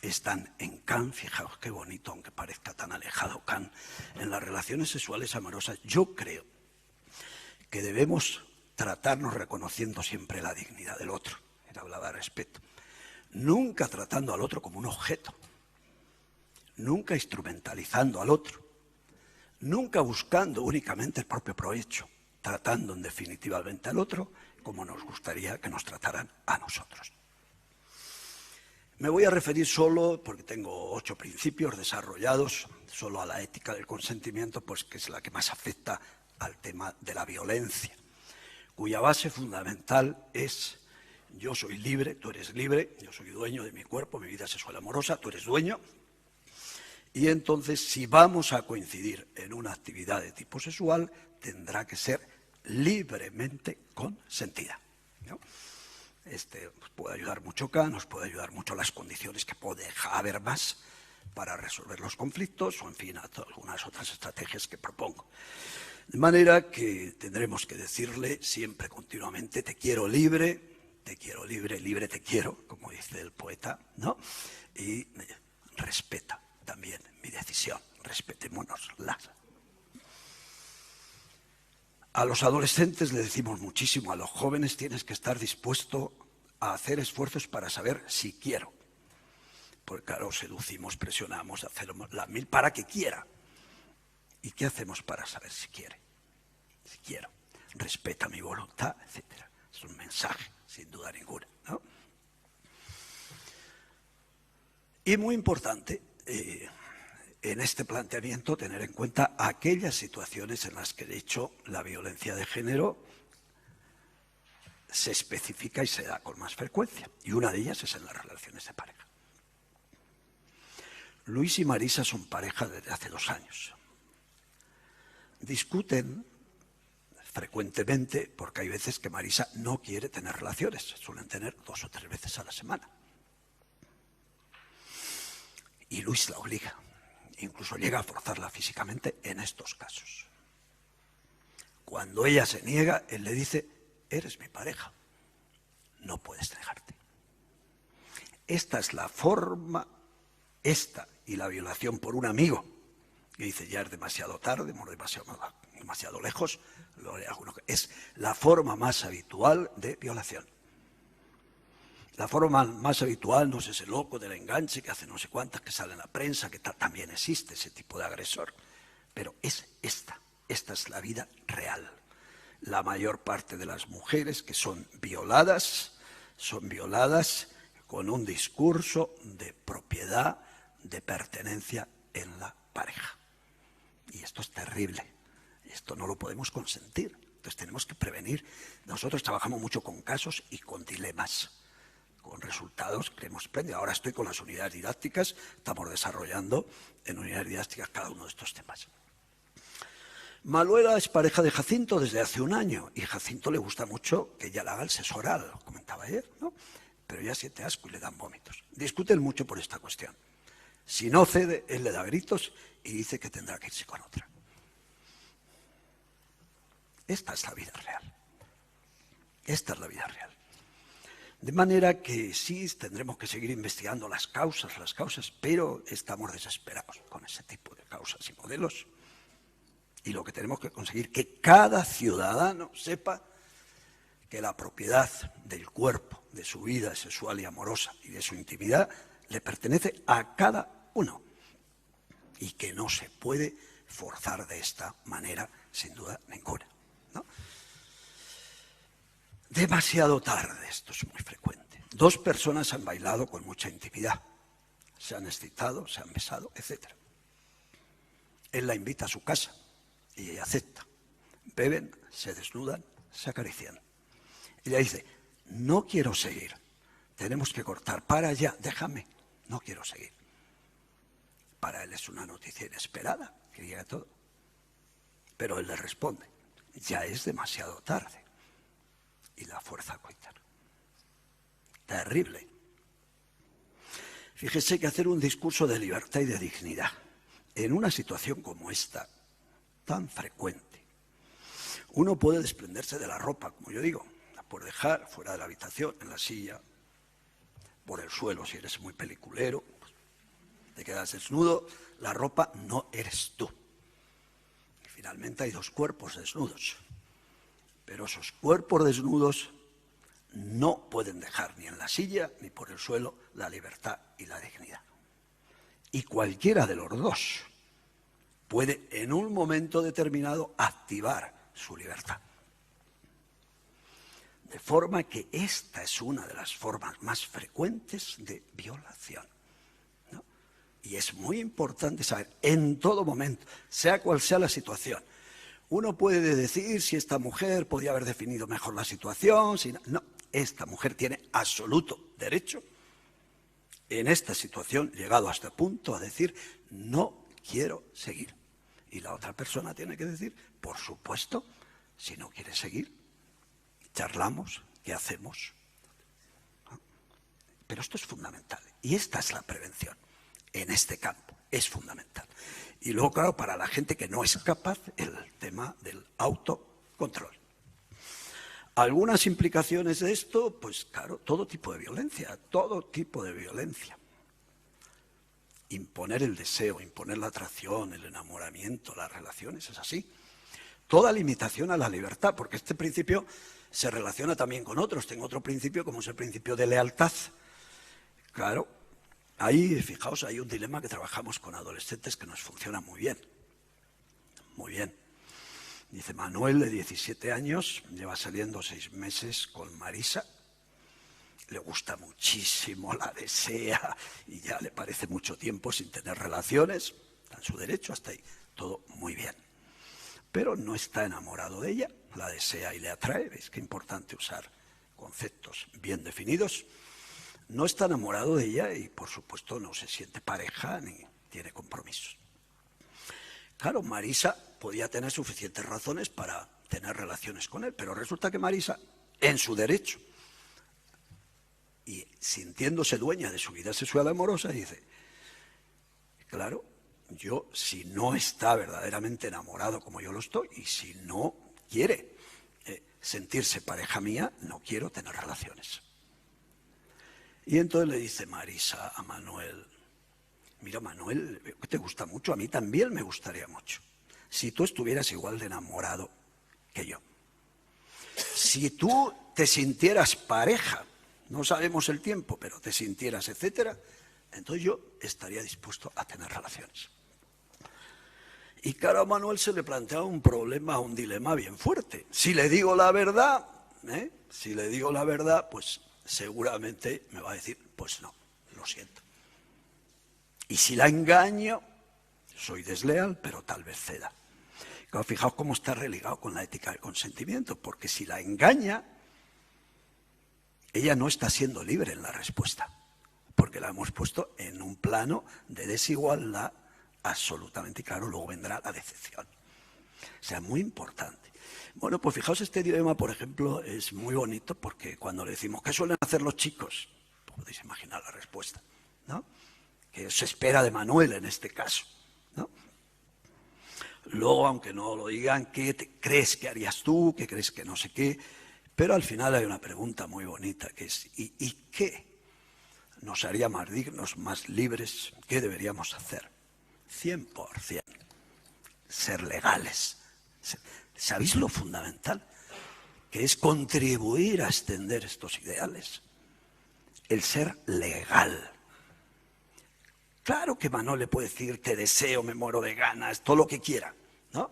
están en Kant. Fijaos qué bonito, aunque parezca tan alejado Kant, en las relaciones sexuales amorosas. Yo creo que debemos tratarnos reconociendo siempre la dignidad del otro. Él hablaba de respeto. Nunca tratando al otro como un objeto. Nunca instrumentalizando al otro. Nunca buscando únicamente el propio provecho. Tratando en definitivamente al otro como nos gustaría que nos trataran a nosotros. Me voy a referir solo, porque tengo 8 principios desarrollados, solo a la ética del consentimiento, pues que es la que más afecta al tema de la violencia, cuya base fundamental es: yo soy libre, tú eres libre, yo soy dueño de mi cuerpo, mi vida sexual amorosa, tú eres dueño. Y entonces, si vamos a coincidir en una actividad de tipo sexual, tendrá que ser libremente consentida, ¿no? Nos puede ayudar mucho Kant, nos puede ayudar mucho las condiciones que puede haber más para resolver los conflictos, o en fin, algunas otras estrategias que propongo. De manera que tendremos que decirle siempre, continuamente, te quiero libre, libre te quiero, como dice el poeta, ¿no? Y respeta también mi decisión, respetémonosla. A los adolescentes le decimos muchísimo, a los jóvenes tienes que estar dispuesto a hacer esfuerzos para saber si quiero. Porque claro, seducimos, presionamos, hacemos las mil para que quiera. ¿Y qué hacemos para saber si quiere? Si quiero. Respeta mi voluntad, etc. Es un mensaje, sin duda ninguna, ¿no? Y muy importante, en este planteamiento, tener en cuenta aquellas situaciones en las que, de hecho, la violencia de género se especifica y se da con más frecuencia. Y una de ellas es en las relaciones de pareja. Luis y Marisa son pareja desde hace 2 años. Discuten frecuentemente porque hay veces que Marisa no quiere tener relaciones. Suelen tener 2 o 3 veces a la semana. Y Luis la obliga. Incluso llega a forzarla físicamente en estos casos. Cuando ella se niega, él le dice: eres mi pareja, no puedes negarte. Esta es la forma, esta y la violación por un amigo, que dice ya es demasiado tarde, hemos demasiado lejos, es la forma más habitual de violación. La forma más habitual no es ese loco del enganche que hace no sé cuántas, que sale en la prensa, que también existe ese tipo de agresor, pero es esta es la vida real. La mayor parte de las mujeres que son violadas con un discurso de propiedad, de pertenencia en la pareja. Y esto es terrible, esto no lo podemos consentir, entonces tenemos que prevenir. Nosotros trabajamos mucho con casos y con dilemas, con resultados que hemos aprendido. Ahora estoy con las unidades didácticas, estamos desarrollando en unidades didácticas cada uno de estos temas. Manuela es pareja de Jacinto desde hace 1 año y Jacinto le gusta mucho que ella le haga el sexo oral, lo comentaba ayer, ¿no? Pero ella siente asco y le dan vómitos. Discuten mucho por esta cuestión. Si no cede, él le da gritos y dice que tendrá que irse con otra. Esta es la vida real. Esta es la vida real. De manera que sí, tendremos que seguir investigando las causas, pero estamos desesperados con ese tipo de causas y modelos. Y lo que tenemos que conseguir es que cada ciudadano sepa que la propiedad del cuerpo, de su vida sexual y amorosa y de su intimidad le pertenece a cada uno y que no se puede forzar de esta manera, sin duda ninguna, ¿no? Demasiado tarde, esto es muy frecuente. 2 personas han bailado con mucha intimidad, se han excitado, se han besado, etc. Él la invita a su casa y ella acepta. Beben, se desnudan, se acarician. Ella dice: no quiero seguir, tenemos que cortar, para ya, déjame, no quiero seguir. Para él es una noticia inesperada, que llega todo. Pero él le responde: ya es demasiado tarde. Y la fuerza a coitar. Terrible. Fíjese que hacer un discurso de libertad y de dignidad en una situación como esta, tan frecuente, uno puede desprenderse de la ropa, como yo digo, la puedes dejar fuera de la habitación, en la silla, por el suelo si eres muy peliculero, te quedas desnudo, la ropa no eres tú. Y finalmente hay 2 cuerpos desnudos. Pero esos cuerpos desnudos no pueden dejar ni en la silla ni por el suelo la libertad y la dignidad. Y cualquiera de los 2 puede en un momento determinado activar su libertad. De forma que esta es una de las formas más frecuentes de violación, ¿no? Y es muy importante saber en todo momento, sea cual sea la situación. Uno puede decir si esta mujer podía haber definido mejor la situación, si no, esta mujer tiene absoluto derecho en esta situación, llegado a este punto, a decir: no quiero seguir. Y la otra persona tiene que decir: por supuesto, si no quieres seguir, charlamos, ¿qué hacemos? Pero esto es fundamental y esta es la prevención en este campo, es fundamental. Y luego, claro, para la gente que no es capaz, el tema del autocontrol. Algunas implicaciones de esto, pues claro, todo tipo de violencia, todo tipo de violencia. Imponer el deseo, imponer la atracción, el enamoramiento, las relaciones, es así. toda limitación a la libertad, porque este principio se relaciona también con otros. Tengo otro principio, como es el principio de lealtad. Claro, ahí, fijaos, hay un dilema que trabajamos con adolescentes que nos funciona muy bien. Muy bien. Dice, Manuel, de 17 años, lleva saliendo 6 meses con Marisa. Le gusta muchísimo, la desea y ya le parece mucho tiempo sin tener relaciones. Está en su derecho, hasta ahí. Todo muy bien. Pero no está enamorado de ella, la desea y le atrae. ¿Veis qué importante usar conceptos bien definidos? No está enamorado de ella y, por supuesto, no se siente pareja ni tiene compromisos. Claro, Marisa podía tener suficientes razones para tener relaciones con él, pero resulta que Marisa, en su derecho, y sintiéndose dueña de su vida sexual amorosa, dice, claro, yo, si no está verdaderamente enamorado como yo lo estoy, y si no quiere sentirse pareja mía, no quiero tener relaciones. Y entonces le dice Marisa a Manuel, mira, Manuel, veo que te gusta mucho, a mí también me gustaría mucho. Si tú estuvieras igual de enamorado que yo. Si tú te sintieras pareja, no sabemos el tiempo, pero te sintieras, etcétera, entonces yo estaría dispuesto a tener relaciones. Y claro, a Manuel se le plantea un problema, un dilema bien fuerte. Si le digo la verdad, pues seguramente me va a decir, pues no, lo siento. Y si la engaño, soy desleal, pero tal vez ceda. Claro, fijaos cómo está religado con la ética del consentimiento, porque si la engaña, ella no está siendo libre en la respuesta, porque la hemos puesto en un plano de desigualdad absolutamente claro, luego vendrá la decepción. O sea, muy importante. Bueno, pues fijaos, este dilema, por ejemplo, es muy bonito porque cuando le decimos, ¿qué suelen hacer los chicos? Podéis imaginar la respuesta, ¿no? Que se espera de Manuel en este caso, ¿no? Luego, aunque no lo digan, ¿qué crees que harías tú? ¿Qué crees que no sé qué? Pero al final hay una pregunta muy bonita que es, ¿y qué nos haría más dignos, más libres? ¿Qué deberíamos hacer? 100%. Ser legales. ¿Sabéis lo fundamental? Que es contribuir a extender estos ideales. El ser legal. Claro que Manuel le puede decir, te deseo, me muero de ganas, todo lo que quiera, ¿no?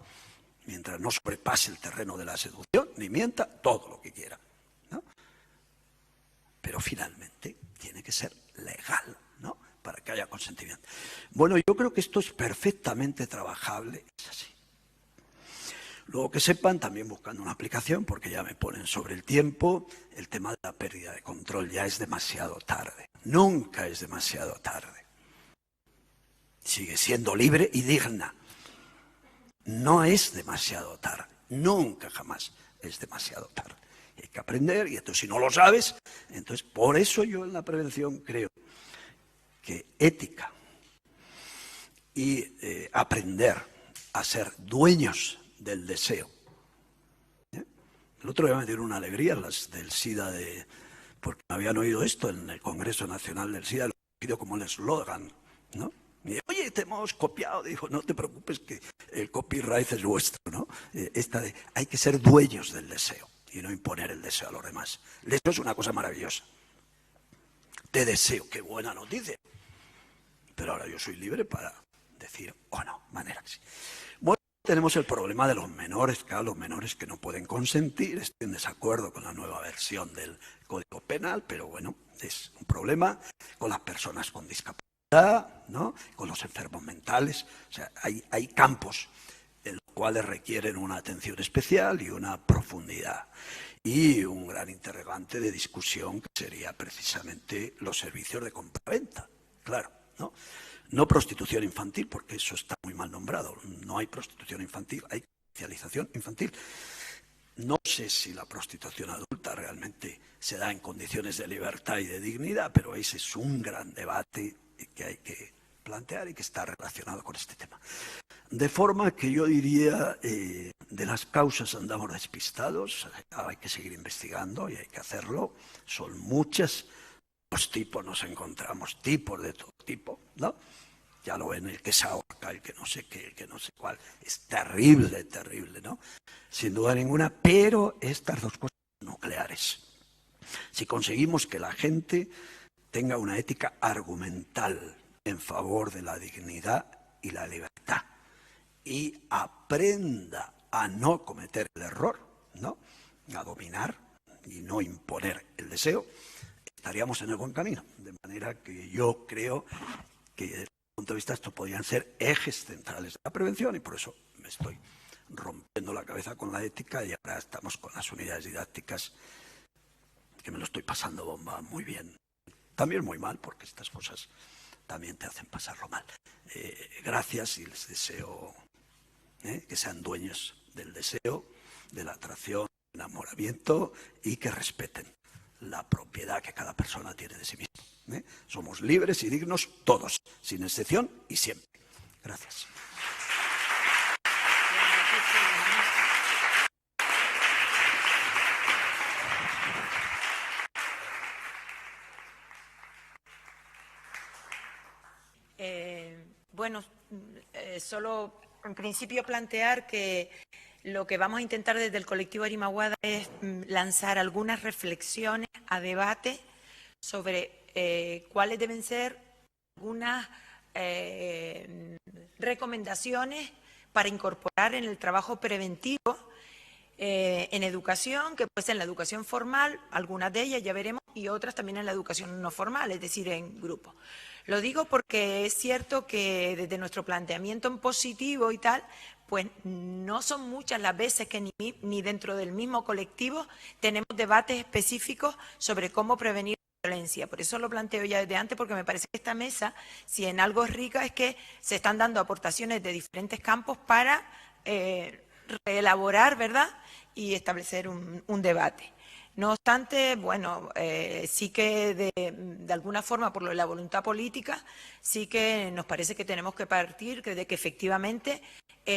Mientras no sobrepase el terreno de la seducción, ni mienta, todo lo que quiera, ¿no? Pero finalmente tiene que ser legal, ¿no? Para que haya consentimiento. Bueno, yo creo que esto es perfectamente trabajable, es así. Luego que sepan, también buscando una aplicación, porque ya me ponen sobre el tiempo, el tema de la pérdida de control ya es demasiado tarde. Nunca es demasiado tarde. Sigue siendo libre y digna. No es demasiado tarde. Nunca, jamás es demasiado tarde. Hay que aprender, y entonces si no lo sabes, entonces por eso yo en la prevención creo que ética y aprender a ser dueños del deseo. El otro día me dieron una alegría las del SIDA, porque me habían oído esto en el Congreso Nacional del SIDA, lo he oído como el eslogan, ¿no? Y dije, oye, te hemos copiado. Dijo, no te preocupes que el copyright es vuestro, ¿no? Hay que ser dueños del deseo y no imponer el deseo a los demás. El deseo es una cosa maravillosa. Te deseo, qué buena noticia. Pero ahora yo soy libre para decir, o no, manera que sí. Bueno, tenemos el problema de los menores, claro, los menores que no pueden consentir. Estoy en desacuerdo con la nueva versión del Código Penal, pero bueno, es un problema con las personas con discapacidad, ¿no? Con los enfermos mentales. O sea, hay campos en los cuales requieren una atención especial y una profundidad. Y un gran interrogante de discusión que sería precisamente los servicios de compraventa, claro, ¿no? No prostitución infantil, porque eso está muy mal nombrado. No hay prostitución infantil, hay comercialización infantil. No sé si la prostitución adulta realmente se da en condiciones de libertad y de dignidad, pero ese es un gran debate que hay que plantear y que está relacionado con este tema. De forma que yo diría, de las causas andamos despistados, hay que seguir investigando y hay que hacerlo. Son muchas. Los tipos nos encontramos, tipos de todo tipo, ¿no? Ya lo ven, el que se ahorca, el que no sé qué, el que no sé cuál. Es terrible, terrible, ¿no? Sin duda ninguna, pero estas dos cosas nucleares. Si conseguimos que la gente tenga una ética argumental en favor de la dignidad y la libertad y aprenda a no cometer el error, ¿no? A dominar y no imponer el deseo, estaríamos en el buen camino. De manera que yo creo que desde el punto de vista esto podrían ser ejes centrales de la prevención y por eso me estoy rompiendo la cabeza con la ética y ahora estamos con las unidades didácticas que me lo estoy pasando bomba muy bien. También muy mal, porque estas cosas también te hacen pasarlo mal. Gracias y les deseo que sean dueños del deseo, de la atracción, del enamoramiento y que respeten la propiedad que cada persona tiene de sí misma. Somos libres y dignos todos, sin excepción y siempre. Gracias. Bueno, solo en principio plantear que lo que vamos a intentar desde el colectivo Arimaguada es lanzar algunas reflexiones a debate sobre cuáles deben ser algunas recomendaciones para incorporar en el trabajo preventivo en educación, que puede ser en la educación formal, algunas de ellas ya veremos, y otras también en la educación no formal, es decir, en grupo. Lo digo porque es cierto que desde nuestro planteamiento en positivo y tal, pues no son muchas las veces que ni dentro del mismo colectivo tenemos debates específicos sobre cómo prevenir la violencia. Por eso lo planteo ya desde antes, porque me parece que esta mesa, si en algo es rica, es que se están dando aportaciones de diferentes campos para reelaborar, ¿verdad?, y establecer un debate. No obstante, bueno, sí que de alguna forma, por la voluntad política, sí que nos parece que tenemos que partir de que efectivamente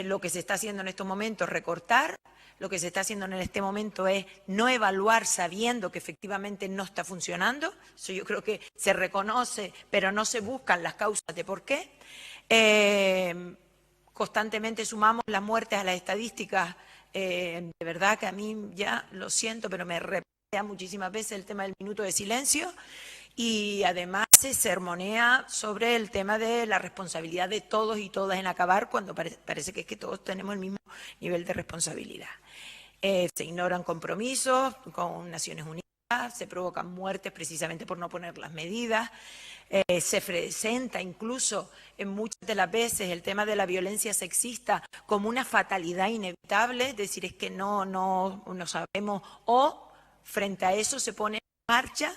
lo que se está haciendo en estos momentos es recortar, lo que se está haciendo en este momento es no evaluar sabiendo que efectivamente no está funcionando. Eso yo creo que se reconoce, pero no se buscan las causas de por qué. Constantemente sumamos las muertes a las estadísticas. De verdad que a mí ya lo siento, pero me repite muchísimas veces el tema del minuto de silencio y además se sermonea sobre el tema de la responsabilidad de todos y todas en acabar cuando parece que es que todos tenemos el mismo nivel de responsabilidad. Se ignoran compromisos con Naciones Unidas, se provocan muertes precisamente por no poner las medidas. Se presenta incluso en muchas de las veces el tema de la violencia sexista como una fatalidad inevitable, es decir, es que no sabemos, o frente a eso se pone en marcha,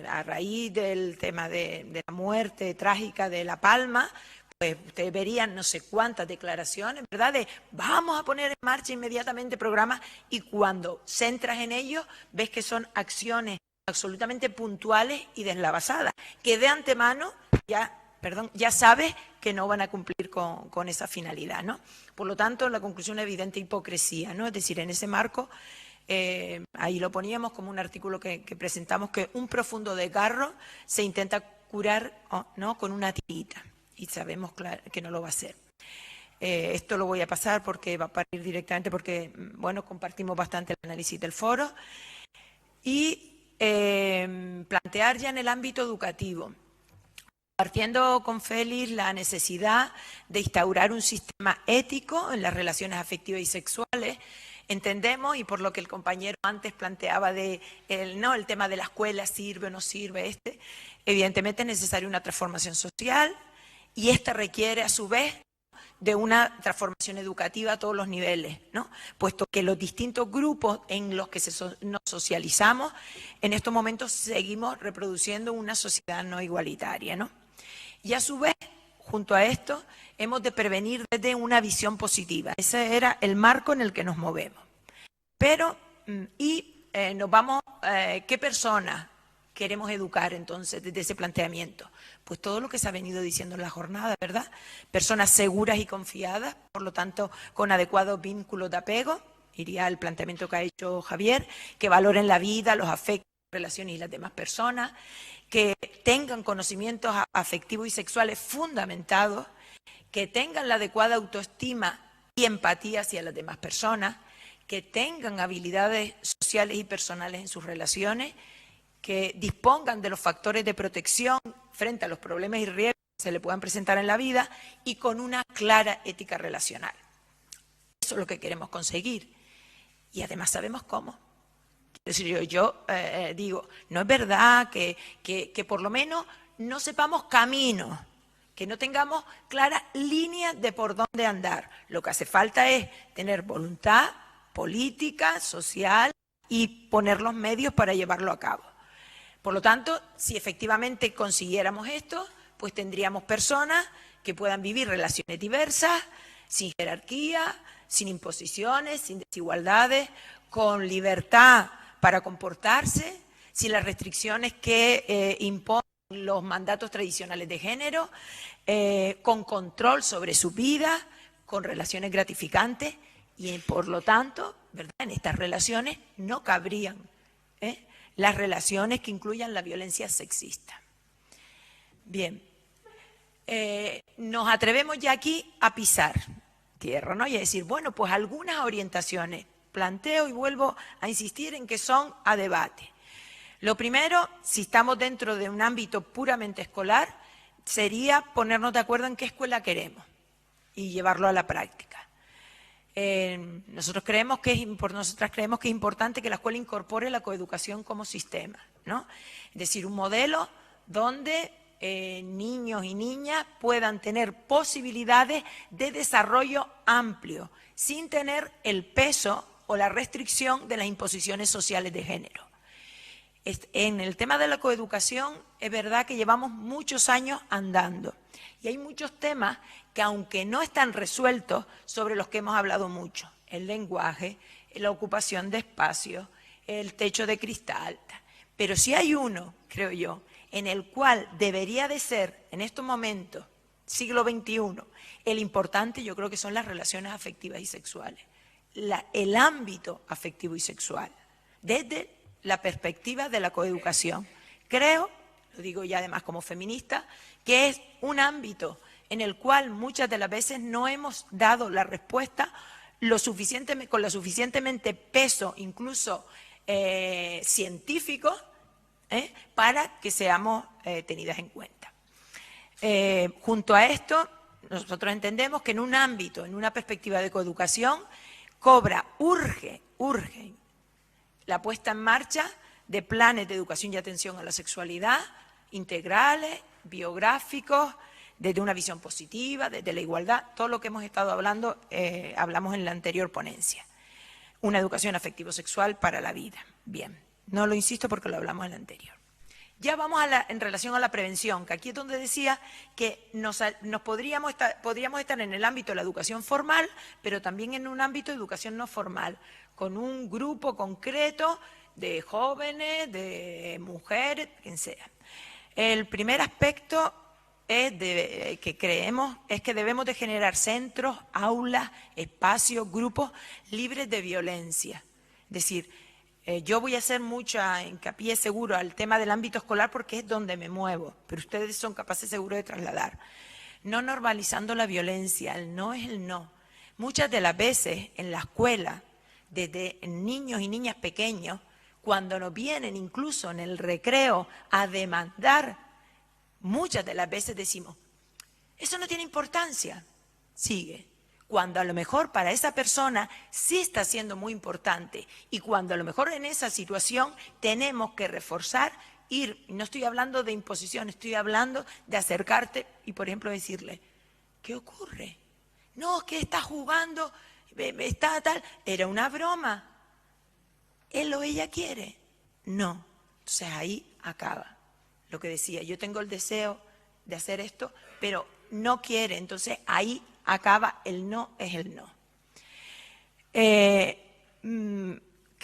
a raíz del tema de la muerte trágica de La Palma, pues ustedes verían no sé cuántas declaraciones, ¿verdad?, de vamos a poner en marcha inmediatamente programas, y cuando centras en ellos ves que son acciones absolutamente puntuales y deslavazadas, que de antemano ya sabes que no van a cumplir con esa finalidad, ¿no? Por lo tanto, la conclusión es evidente hipocresía, ¿no? Es decir, en ese marco, ahí lo poníamos como un artículo que presentamos, que un profundo desgarro se intenta curar, ¿no?, con una tirita, y sabemos que no lo va a hacer. Esto lo voy a pasar porque va a partir directamente, porque, bueno, compartimos bastante el análisis del foro, y plantear ya en el ámbito educativo, partiendo con Félix la necesidad de instaurar un sistema ético en las relaciones afectivas y sexuales. Entendemos, y por lo que el compañero antes planteaba el tema de la escuela, sirve o no sirve, evidentemente es necesaria una transformación social, y esta requiere a su vez de una transformación educativa a todos los niveles, ¿no? Puesto que los distintos grupos en los que nos socializamos, en estos momentos seguimos reproduciendo una sociedad no igualitaria, ¿no? Y a su vez, junto a esto, hemos de prevenir desde una visión positiva. Ese era el marco en el que nos movemos. Pero, nos vamos, ¿qué personas queremos educar entonces desde ese planteamiento? Pues todo lo que se ha venido diciendo en la jornada, ¿verdad? Personas seguras y confiadas, por lo tanto, con adecuados vínculos de apego, iría al planteamiento que ha hecho Javier, que valoren la vida, los afectos, relaciones y las demás personas, que tengan conocimientos afectivos y sexuales fundamentados, que tengan la adecuada autoestima y empatía hacia las demás personas, que tengan habilidades sociales y personales en sus relaciones, que dispongan de los factores de protección frente a los problemas y riesgos que se le puedan presentar en la vida y con una clara ética relacional. Eso es lo que queremos conseguir y además sabemos cómo. Es decir, yo digo, no es verdad que por lo menos no sepamos caminos, que no tengamos claras líneas de por dónde andar. Lo que hace falta es tener voluntad política, social y poner los medios para llevarlo a cabo. Por lo tanto, si efectivamente consiguiéramos esto, pues tendríamos personas que puedan vivir relaciones diversas, sin jerarquía, sin imposiciones, sin desigualdades, con libertad para comportarse, sin las restricciones que imponen los mandatos tradicionales de género, con control sobre su vida, con relaciones gratificantes y por lo tanto, ¿verdad?, en estas relaciones no cabrían las relaciones que incluyan la violencia sexista. Bien, nos atrevemos ya aquí a pisar tierra, ¿no? Y a decir, bueno, pues algunas orientaciones planteo y vuelvo a insistir en que son a debate. Lo primero, si estamos dentro de un ámbito puramente escolar, sería ponernos de acuerdo en qué escuela queremos y llevarlo a la práctica. Nosotras creemos que es importante que la escuela incorpore la coeducación como sistema, ¿no? Es decir, un modelo donde niños y niñas puedan tener posibilidades de desarrollo amplio, sin tener el peso o la restricción de las imposiciones sociales de género. En el tema de la coeducación es verdad que llevamos muchos años andando y hay muchos temas que aunque no están resueltos, sobre los que hemos hablado mucho, el lenguaje, la ocupación de espacios, el techo de cristal, pero sí hay uno, creo yo, en el cual debería de ser en estos momentos, siglo XXI, el importante yo creo que son las relaciones afectivas y sexuales. El ámbito afectivo y sexual, desde la perspectiva de la coeducación. Creo, lo digo ya además como feminista, que es un ámbito en el cual muchas de las veces no hemos dado la respuesta con lo suficientemente peso, incluso científico, para que seamos tenidas en cuenta. Junto a esto, nosotros entendemos que en un ámbito, en una perspectiva de coeducación, urge la puesta en marcha de planes de educación y atención a la sexualidad, integrales, biográficos, desde una visión positiva, desde la igualdad, todo lo que hemos estado hablando, hablamos en la anterior ponencia. Una educación afectivo-sexual para la vida. Bien, no lo insisto porque lo hablamos en la anterior. Ya vamos en relación a la prevención, que aquí es donde decía que podríamos estar en el ámbito de la educación formal, pero también en un ámbito de educación no formal, con un grupo concreto de jóvenes, de mujeres, quien sea. El primer aspecto que creemos es que debemos de generar centros, aulas, espacios, grupos libres de violencia. Es decir, yo voy a hacer mucha hincapié seguro al tema del ámbito escolar porque es donde me muevo, pero ustedes son capaces seguro de trasladar. No normalizando la violencia, el no es el no. Muchas de las veces en la escuela, desde niños y niñas pequeños, cuando nos vienen incluso en el recreo a demandar, muchas de las veces decimos, eso no tiene importancia, sigue. Cuando a lo mejor para esa persona sí está siendo muy importante y cuando a lo mejor en esa situación tenemos que reforzar, no estoy hablando de imposición, estoy hablando de acercarte y por ejemplo decirle, ¿qué ocurre? No, es que está jugando, está tal, era una broma. ¿Él o ella quiere? No. Entonces ahí acaba lo que decía, yo tengo el deseo de hacer esto, pero no quiere, entonces ahí acaba el no es el no. Que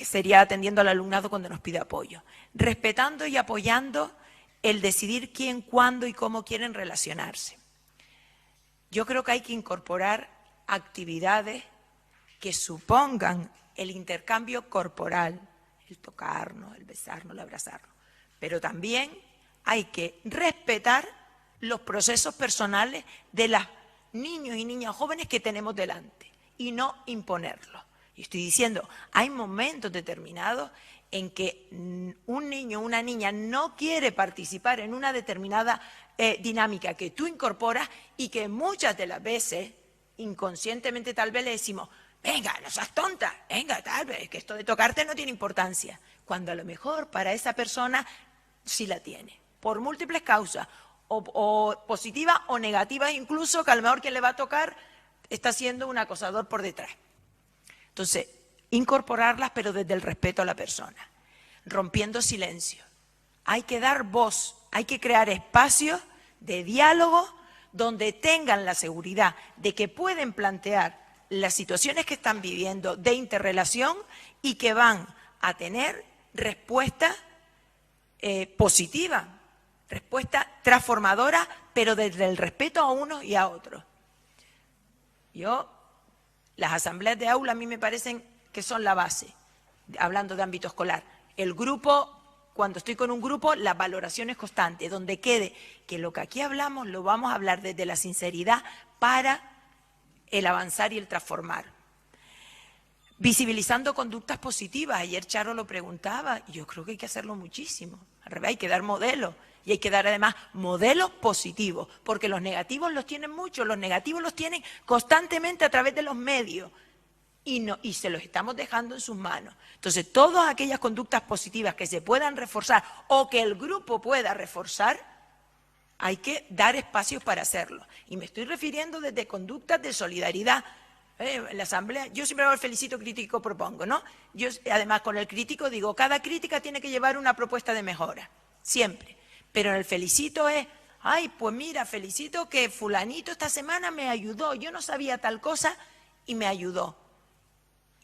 sería atendiendo al alumnado cuando nos pide apoyo. Respetando y apoyando el decidir quién, cuándo y cómo quieren relacionarse. Yo creo que hay que incorporar actividades que supongan el intercambio corporal, el tocarnos, el besarnos, el abrazarnos. Pero también hay que respetar los procesos personales de los niños y niñas jóvenes que tenemos delante y no imponerlos. Y estoy diciendo, hay momentos determinados en que un niño o una niña no quiere participar en una determinada dinámica que tú incorporas y que muchas de las veces, inconscientemente tal vez le decimos, venga, no seas tonta, venga, tal vez, que esto de tocarte no tiene importancia. Cuando a lo mejor para esa persona sí la tiene, por múltiples causas, o positivas o negativas incluso, que a lo mejor quien le va a tocar está siendo un acosador por detrás. Entonces, incorporarlas, pero desde el respeto a la persona, rompiendo silencio. Hay que dar voz, hay que crear espacios de diálogo donde tengan la seguridad de que pueden plantear las situaciones que están viviendo de interrelación y que van a tener respuesta positiva, respuesta transformadora, pero desde el respeto a unos y a otros. Las asambleas de aula a mí me parecen que son la base, hablando de ámbito escolar. El grupo, cuando estoy con un grupo, la valoración es constante, donde quede que lo que aquí hablamos lo vamos a hablar desde la sinceridad para el avanzar y el transformar. Visibilizando conductas positivas. Ayer Charo lo preguntaba, y yo creo que hay que hacerlo muchísimo. Al revés, hay que dar modelos. Y hay que dar además modelos positivos, porque los negativos los tienen muchos, los negativos los tienen constantemente a través de los medios y se los estamos dejando en sus manos. Entonces, todas aquellas conductas positivas que se puedan reforzar o que el grupo pueda reforzar, hay que dar espacios para hacerlo. Y me estoy refiriendo desde conductas de solidaridad. En la asamblea, yo siempre hago el felicito, crítico, propongo, ¿no? Yo además con el crítico digo, cada crítica tiene que llevar una propuesta de mejora, siempre. Pero en el felicito es, ay, pues mira, felicito que fulanito esta semana me ayudó, yo no sabía tal cosa y me ayudó.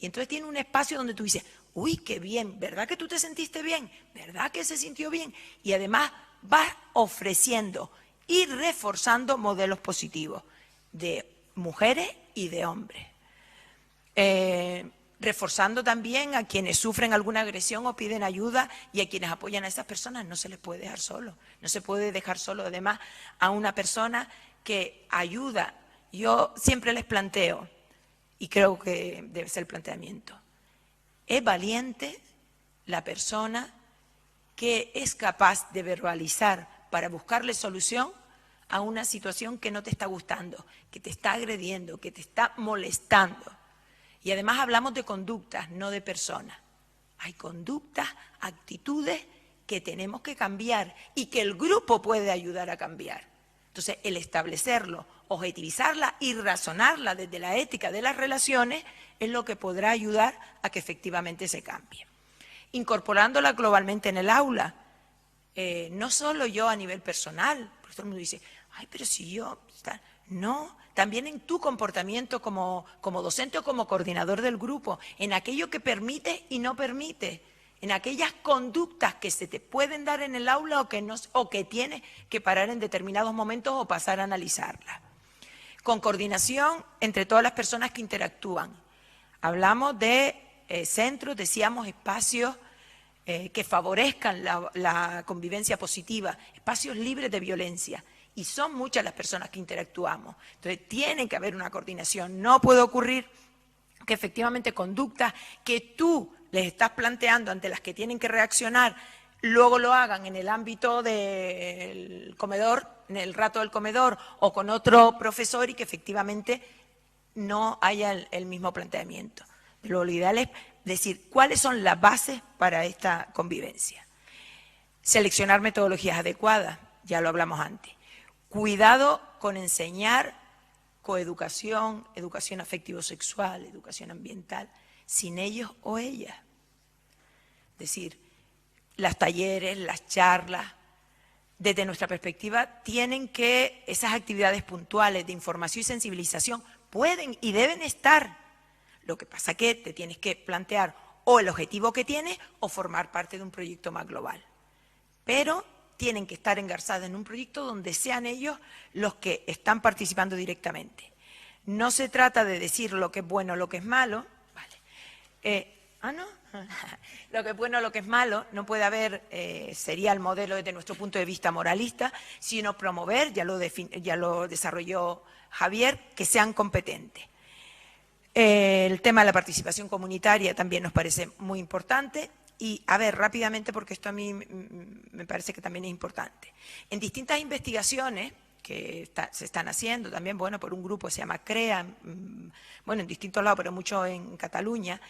Y entonces tiene un espacio donde tú dices, uy, qué bien, ¿verdad que tú te sentiste bien? ¿Verdad que se sintió bien? Y además vas ofreciendo y reforzando modelos positivos de mujeres y de hombres. Reforzando también a quienes sufren alguna agresión o piden ayuda y a quienes apoyan a esas personas. No se les puede dejar solo, no se puede dejar solo además a una persona que ayuda. Yo siempre les planteo, y creo que debe ser el planteamiento, es valiente la persona que es capaz de verbalizar para buscarle solución a una situación que no te está gustando, que te está agrediendo, que te está molestando. Y además hablamos de conductas, no de personas. Hay conductas, actitudes que tenemos que cambiar y que el grupo puede ayudar a cambiar. Entonces, el establecerlo, objetivizarla y razonarla desde la ética de las relaciones es lo que podrá ayudar a que efectivamente se cambie. Incorporándola globalmente en el aula, no solo yo a nivel personal, porque todo el mundo dice, ay, pero si yo... No, también en tu comportamiento como docente o como coordinador del grupo, en aquello que permite y no permite, en aquellas conductas que se te pueden dar en el aula o que tienes que parar en determinados momentos o pasar a analizarlas. Con coordinación entre todas las personas que interactúan. Hablamos de centros, decíamos espacios que favorezcan la convivencia positiva, espacios libres de violencia. Y son muchas las personas que interactuamos. Entonces, tiene que haber una coordinación. No puede ocurrir que efectivamente conductas que tú les estás planteando ante las que tienen que reaccionar, luego lo hagan en el ámbito del comedor, en el rato del comedor o con otro profesor y que efectivamente no haya el mismo planteamiento. Lo ideal es decir cuáles son las bases para esta convivencia. Seleccionar metodologías adecuadas, ya lo hablamos antes. Cuidado con enseñar coeducación, educación afectivo-sexual, educación ambiental, sin ellos o ellas. Es decir, los talleres, las charlas, desde nuestra perspectiva, tienen que, esas actividades puntuales de información y sensibilización pueden y deben estar. Lo que pasa es que te tienes que plantear o el objetivo que tienes o formar parte de un proyecto más global. Pero tienen que estar engarzadas en un proyecto donde sean ellos los que están participando directamente. No se trata de decir lo que es bueno o lo que es malo. Vale. Lo que es bueno, lo que es malo, no puede haber, sería el modelo desde nuestro punto de vista moralista, sino promover, ya lo desarrolló Javier, que sean competentes. El tema de la participación comunitaria también nos parece muy importante. Y, a ver, rápidamente, porque esto a mí me parece que también es importante. En distintas investigaciones que se están haciendo también, bueno, por un grupo que se llama CREA, bueno, en distintos lados, pero mucho en Cataluña,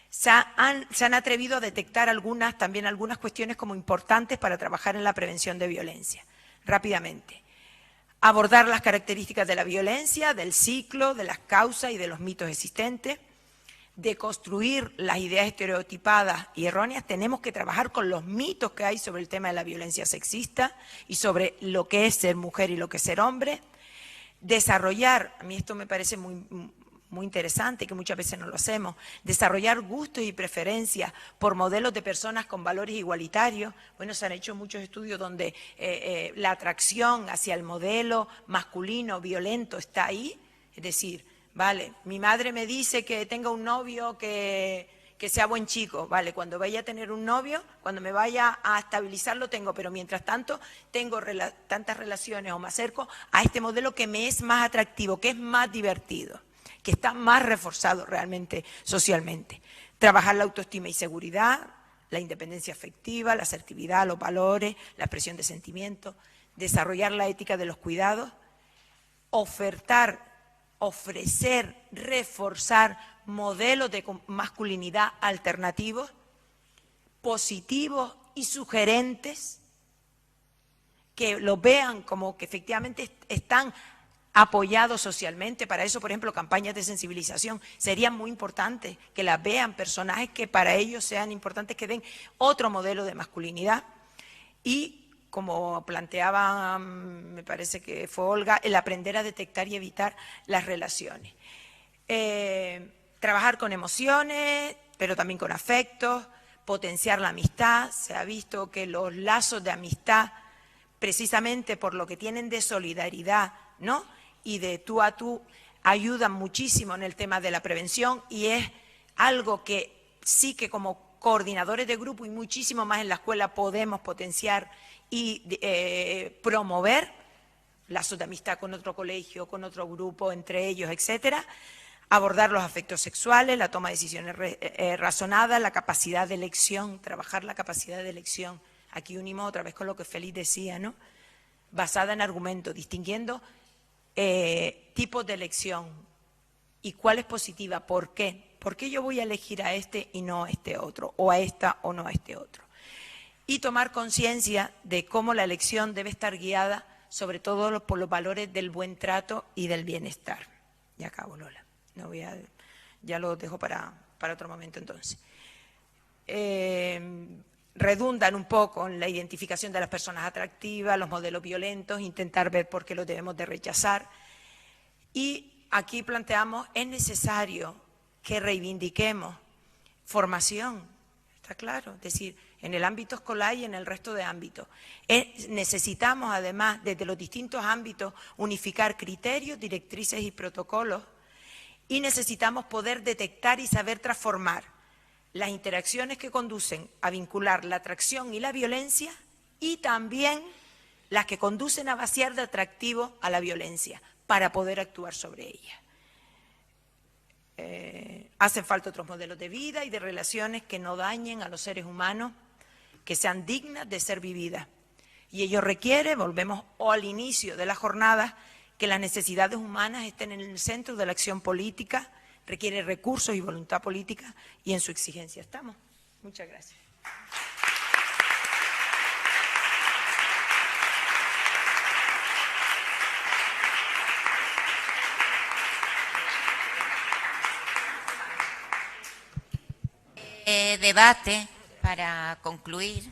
se han atrevido a detectar también algunas cuestiones como importantes para trabajar en la prevención de violencia. Rápidamente. Abordar las características de la violencia, del ciclo, de las causas y de los mitos existentes, deconstruir las ideas estereotipadas y erróneas. Tenemos que trabajar con los mitos que hay sobre el tema de la violencia sexista y sobre lo que es ser mujer y lo que es ser hombre. Desarrollar, a mí esto me parece muy interesante, que muchas veces no lo hacemos, desarrollar gustos y preferencias por modelos de personas con valores igualitarios. Bueno, se han hecho muchos estudios donde la atracción hacia el modelo masculino violento está ahí, es decir, vale, mi madre me dice que tenga un novio que sea buen chico, vale, cuando vaya a tener un novio, cuando me vaya a estabilizar lo tengo, pero mientras tanto tengo tantas relaciones o me acerco a este modelo que me es más atractivo, que es más divertido, que está más reforzado realmente socialmente. Trabajar la autoestima y seguridad, la independencia afectiva, la asertividad, los valores, la expresión de sentimientos, desarrollar la ética de los cuidados, ofrecer, reforzar modelos de masculinidad alternativos, positivos y sugerentes, que lo vean como que efectivamente están apoyados socialmente. Para eso, por ejemplo, campañas de sensibilización serían muy importantes, que las vean personajes que para ellos sean importantes, que den otro modelo de masculinidad. Y, como planteaba, me parece que fue Olga, el aprender a detectar y evitar las relaciones. Trabajar con emociones, pero también con afectos, potenciar la amistad. Se ha visto que los lazos de amistad, precisamente por lo que tienen de solidaridad, ¿no?, y de tú a tú, ayudan muchísimo en el tema de la prevención, y es algo que sí que como coordinadores de grupo y muchísimo más en la escuela podemos potenciar y promover lazos de amistad con otro colegio, con otro grupo, entre ellos, etcétera. Abordar los afectos sexuales, la toma de decisiones razonadas, la capacidad de elección, trabajar la capacidad de elección. Aquí unimos otra vez con lo que Félix decía, ¿no?, basada en argumentos, distinguiendo tipos de elección y cuál es positiva, ¿por qué? ¿Por qué yo voy a elegir a este y no a este otro, o a esta o no a este otro? Y tomar conciencia de cómo la elección debe estar guiada sobre todo por los valores del buen trato y del bienestar. Ya acabo, Lola. No voy a, ya lo dejo para otro momento entonces. Redundan un poco en la identificación de las personas atractivas, los modelos violentos, intentar ver por qué los debemos de rechazar. Y aquí planteamos, es necesario que reivindiquemos formación, está claro, es decir, en el ámbito escolar y en el resto de ámbitos. Necesitamos, además, desde los distintos ámbitos, unificar criterios, directrices y protocolos, y necesitamos poder detectar y saber transformar las interacciones que conducen a vincular la atracción y la violencia, y también las que conducen a vaciar de atractivo a la violencia, para poder actuar sobre ella. Hacen falta otros modelos de vida y de relaciones que no dañen a los seres humanos, que sean dignas de ser vividas. Y ello requiere, volvemos al inicio de la jornada, que las necesidades humanas estén en el centro de la acción política, requiere recursos y voluntad política, y en su exigencia estamos. Muchas gracias. Debate para concluir.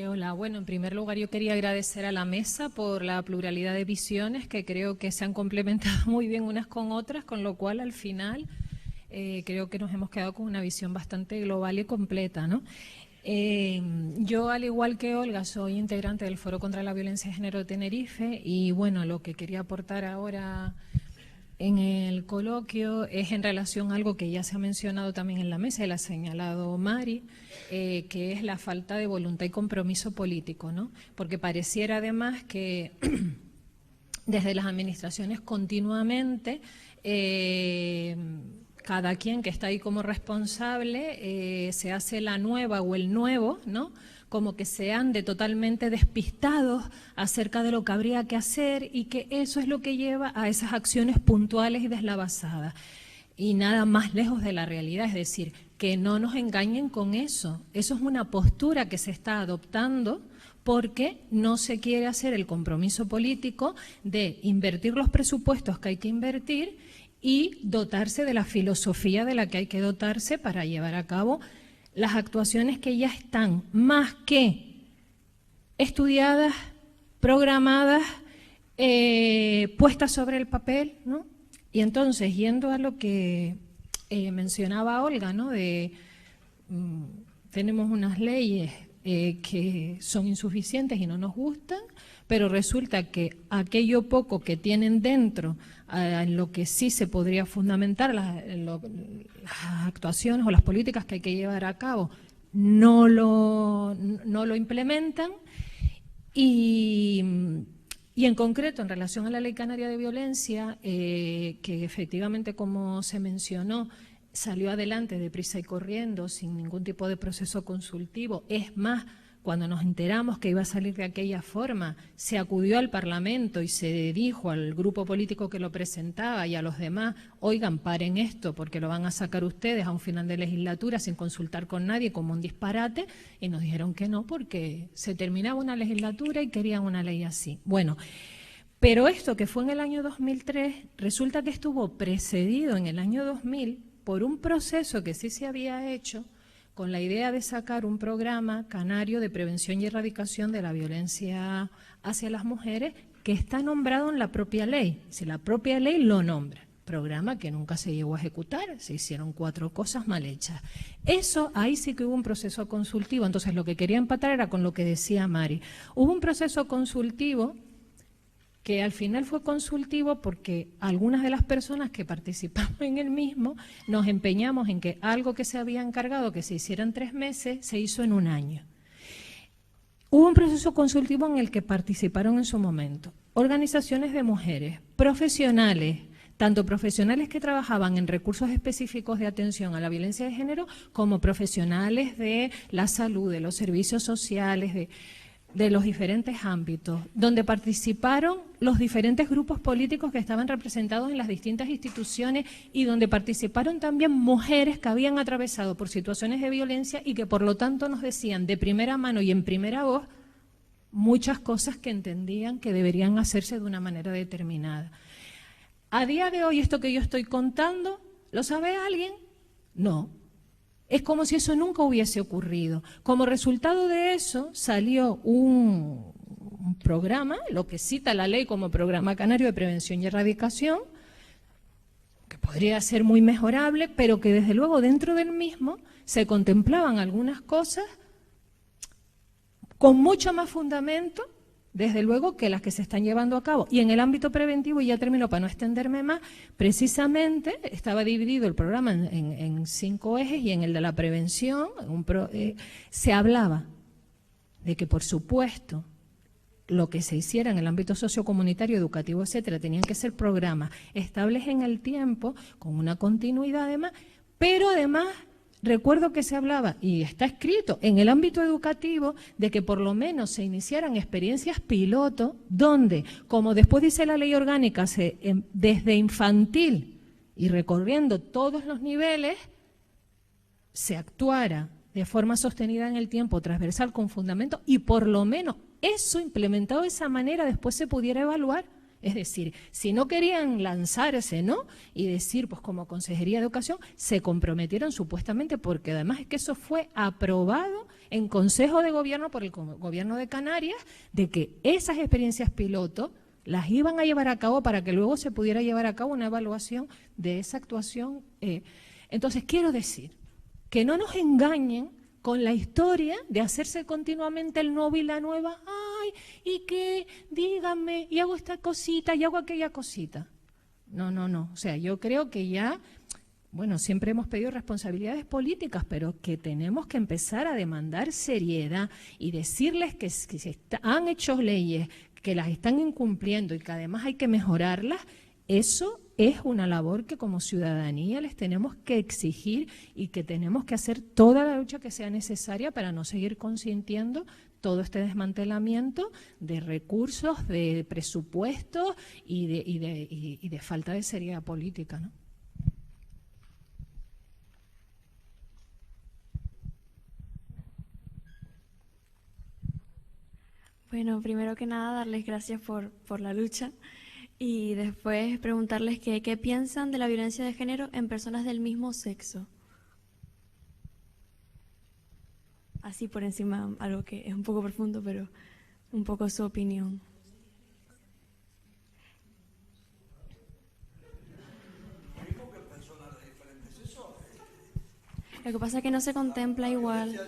Hola, bueno, en primer lugar yo quería agradecer a la mesa por la pluralidad de visiones que creo que se han complementado muy bien unas con otras, con lo cual al final creo que nos hemos quedado con una visión bastante global y completa, ¿no? Yo, al igual que Olga, soy integrante del Foro contra la Violencia de Género de Tenerife, y bueno, lo que quería aportar ahora en el coloquio es en relación a algo que ya se ha mencionado también en la mesa y lo ha señalado Mari, que es la falta de voluntad y compromiso político, ¿no? Porque pareciera además que desde las administraciones continuamente cada quien que está ahí como responsable se hace la nueva o el nuevo, ¿no? Como que se ande totalmente despistados acerca de lo que habría que hacer y que eso es lo que lleva a esas acciones puntuales y deslavazadas. Y nada más lejos de la realidad, es decir, que no nos engañen con eso. Eso es una postura que se está adoptando porque no se quiere hacer el compromiso político de invertir los presupuestos que hay que invertir y dotarse de la filosofía de la que hay que dotarse para llevar a cabo las actuaciones que ya están más que estudiadas, programadas, puestas sobre el papel, ¿no? Y entonces, yendo a lo que mencionaba Olga, ¿no? Tenemos unas leyes que son insuficientes y no nos gustan, pero resulta que aquello poco que tienen dentro, en lo que sí se podría fundamentar las actuaciones o las políticas que hay que llevar a cabo, no lo implementan. Y en concreto, en relación a la Ley Canaria de Violencia, que efectivamente, como se mencionó, salió adelante deprisa y corriendo, sin ningún tipo de proceso consultivo. Es más, cuando nos enteramos que iba a salir de aquella forma, se acudió al Parlamento y se dijo al grupo político que lo presentaba y a los demás, oigan, paren esto porque lo van a sacar ustedes a un final de legislatura sin consultar con nadie como un disparate, y nos dijeron que no porque se terminaba una legislatura y querían una ley así. Bueno, pero esto que fue en el año 2003, resulta que estuvo precedido en el año 2000 por un proceso que sí se había hecho con la idea de sacar un programa canario de prevención y erradicación de la violencia hacia las mujeres, que está nombrado en la propia ley. Si la propia ley lo nombra, programa que nunca se llegó a ejecutar, se hicieron 4 cosas mal hechas. Eso, ahí sí que hubo un proceso consultivo. Entonces, lo que quería empatar era con lo que decía Mari. Hubo un proceso consultivo que al final fue consultivo porque algunas de las personas que participamos en el mismo nos empeñamos en que algo que se había encargado que se hiciera en 3 meses, se hizo en 1 año. Hubo un proceso consultivo en el que participaron en su momento organizaciones de mujeres, profesionales, tanto profesionales que trabajaban en recursos específicos de atención a la violencia de género, como profesionales de la salud, de los servicios sociales, de los diferentes ámbitos, donde participaron los diferentes grupos políticos que estaban representados en las distintas instituciones y donde participaron también mujeres que habían atravesado por situaciones de violencia y que por lo tanto nos decían de primera mano y en primera voz muchas cosas que entendían que deberían hacerse de una manera determinada. A día de hoy, esto que yo estoy contando, ¿lo sabe alguien? No. Es como si eso nunca hubiese ocurrido. Como resultado de eso salió un programa, lo que cita la ley como Programa Canario de Prevención y Erradicación, que podría ser muy mejorable, pero que desde luego dentro del mismo se contemplaban algunas cosas con mucho más fundamento, desde luego, que las que se están llevando a cabo. Y en el ámbito preventivo, y ya termino para no extenderme más, precisamente estaba dividido el programa en 5 ejes, y en el de la prevención se hablaba de que, por supuesto, lo que se hiciera en el ámbito sociocomunitario, educativo, etcétera, tenían que ser programas estables en el tiempo, con una continuidad además, pero además recuerdo que se hablaba, y está escrito, en el ámbito educativo, de que por lo menos se iniciaran experiencias piloto, donde, como después dice la ley orgánica, desde infantil y recorriendo todos los niveles, se actuara de forma sostenida en el tiempo, transversal, con fundamento, y por lo menos eso implementado de esa manera después se pudiera evaluar. Es decir, si no querían lanzarse, ¿no?, y decir, pues como Consejería de Educación, se comprometieron supuestamente, porque además es que eso fue aprobado en Consejo de Gobierno por el Gobierno de Canarias, de que esas experiencias piloto las iban a llevar a cabo para que luego se pudiera llevar a cabo una evaluación de esa actuación. Entonces, quiero decir que no nos engañen con la historia de hacerse continuamente el nuevo y la nueva, ay, y que díganme, y hago esta cosita, y hago aquella cosita. No. O sea, yo creo que ya, bueno, siempre hemos pedido responsabilidades políticas, pero que tenemos que empezar a demandar seriedad y decirles que si han hecho leyes, que las están incumpliendo y que además hay que mejorarlas. Eso es una labor que como ciudadanía les tenemos que exigir y que tenemos que hacer toda la lucha que sea necesaria para no seguir consintiendo todo este desmantelamiento de recursos, de presupuestos y de falta de seriedad política, ¿no? Bueno, primero que nada, darles gracias por la lucha y después preguntarles qué piensan de la violencia de género en personas del mismo sexo. Así por encima, algo que es un poco profundo, pero un poco su opinión. Lo que pasa es que no se contempla igual.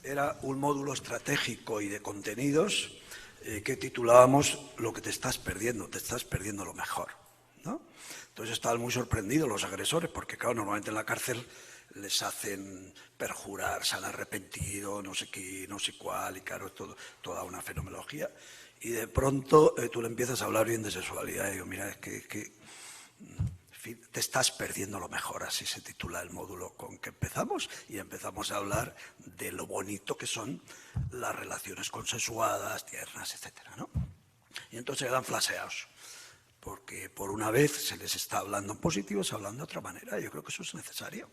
Era un módulo estratégico y de contenidos que titulábamos Lo que te estás perdiendo lo mejor, ¿no? Entonces estaban muy sorprendidos los agresores, porque claro, normalmente en la cárcel les hacen perjurar, se han arrepentido, no sé qué, no sé cuál, y claro, es toda una fenomenología. Y de pronto tú le empiezas a hablar bien de sexualidad y digo, mira, es que te estás perdiendo lo mejor, así se titula el módulo con que empezamos, y empezamos a hablar de lo bonito que son las relaciones consensuadas, tiernas, etcétera, ¿no? Y entonces quedan flaseados, porque por una vez se les está hablando en positivo, se hablan de otra manera. Yo creo que eso es necesario.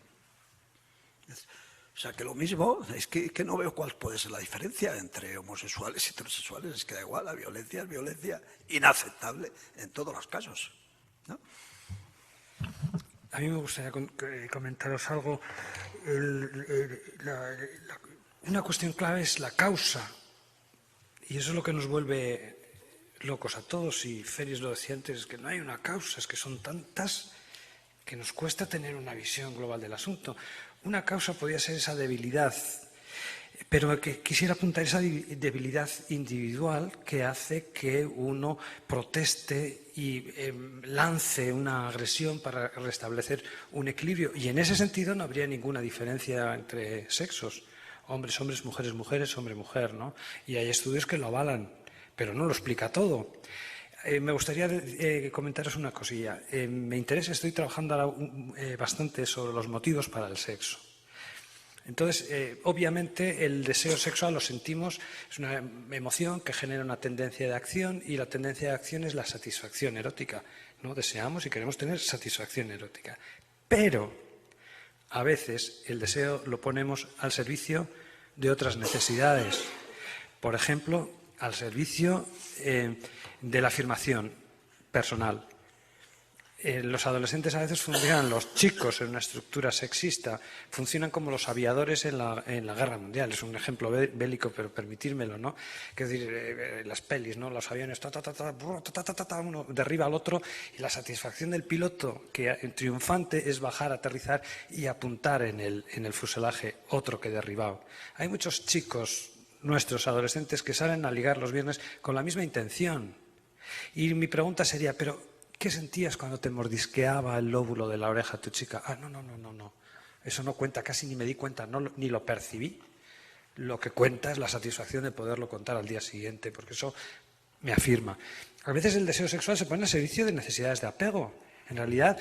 O sea, que lo mismo, es que no veo cuál puede ser la diferencia entre homosexuales y heterosexuales, es que da igual, la violencia es violencia inaceptable en todos los casos, ¿no? A mí me gustaría comentaros algo. Una cuestión clave es la causa, y eso es lo que nos vuelve locos a todos, y Félix lo decía antes, es que no hay una causa, es que son tantas que nos cuesta tener una visión global del asunto. Una causa podría ser esa debilidad, pero que quisiera apuntar esa debilidad individual que hace que uno proteste y lance una agresión para restablecer un equilibrio. Y en ese sentido no habría ninguna diferencia entre sexos. Hombres, hombres, mujeres, mujeres, hombre, mujer, ¿no? Y hay estudios que lo avalan, pero no lo explica todo. Me gustaría comentaros una cosilla. Me interesa, estoy trabajando ahora bastante sobre los motivos para el sexo. Entonces, obviamente, el deseo sexual lo sentimos, es una emoción que genera una tendencia de acción, y la tendencia de acción es la satisfacción erótica, ¿no? Deseamos y queremos tener satisfacción erótica. Pero, a veces, el deseo lo ponemos al servicio de otras necesidades. Por ejemplo, al servicio de la afirmación personal. Los adolescentes a veces funcionan, los chicos en una estructura sexista, funcionan como los aviadores en la guerra mundial. Es un ejemplo bélico, pero permitírmelo, ¿no? Es decir, las pelis, ¿no? Los aviones, uno derriba al otro, y la satisfacción del piloto, que triunfante, es bajar, aterrizar y apuntar en el fuselaje otro que derribado. Hay muchos chicos, nuestros adolescentes, que salen a ligar los viernes con la misma intención. Y mi pregunta sería, pero ¿qué sentías cuando te mordisqueaba el lóbulo de la oreja tu chica? Ah, no. Eso no cuenta, casi ni me di cuenta, ni lo percibí. Lo que cuenta es la satisfacción de poderlo contar al día siguiente, porque eso me afirma. A veces el deseo sexual se pone al servicio de necesidades de apego. En realidad,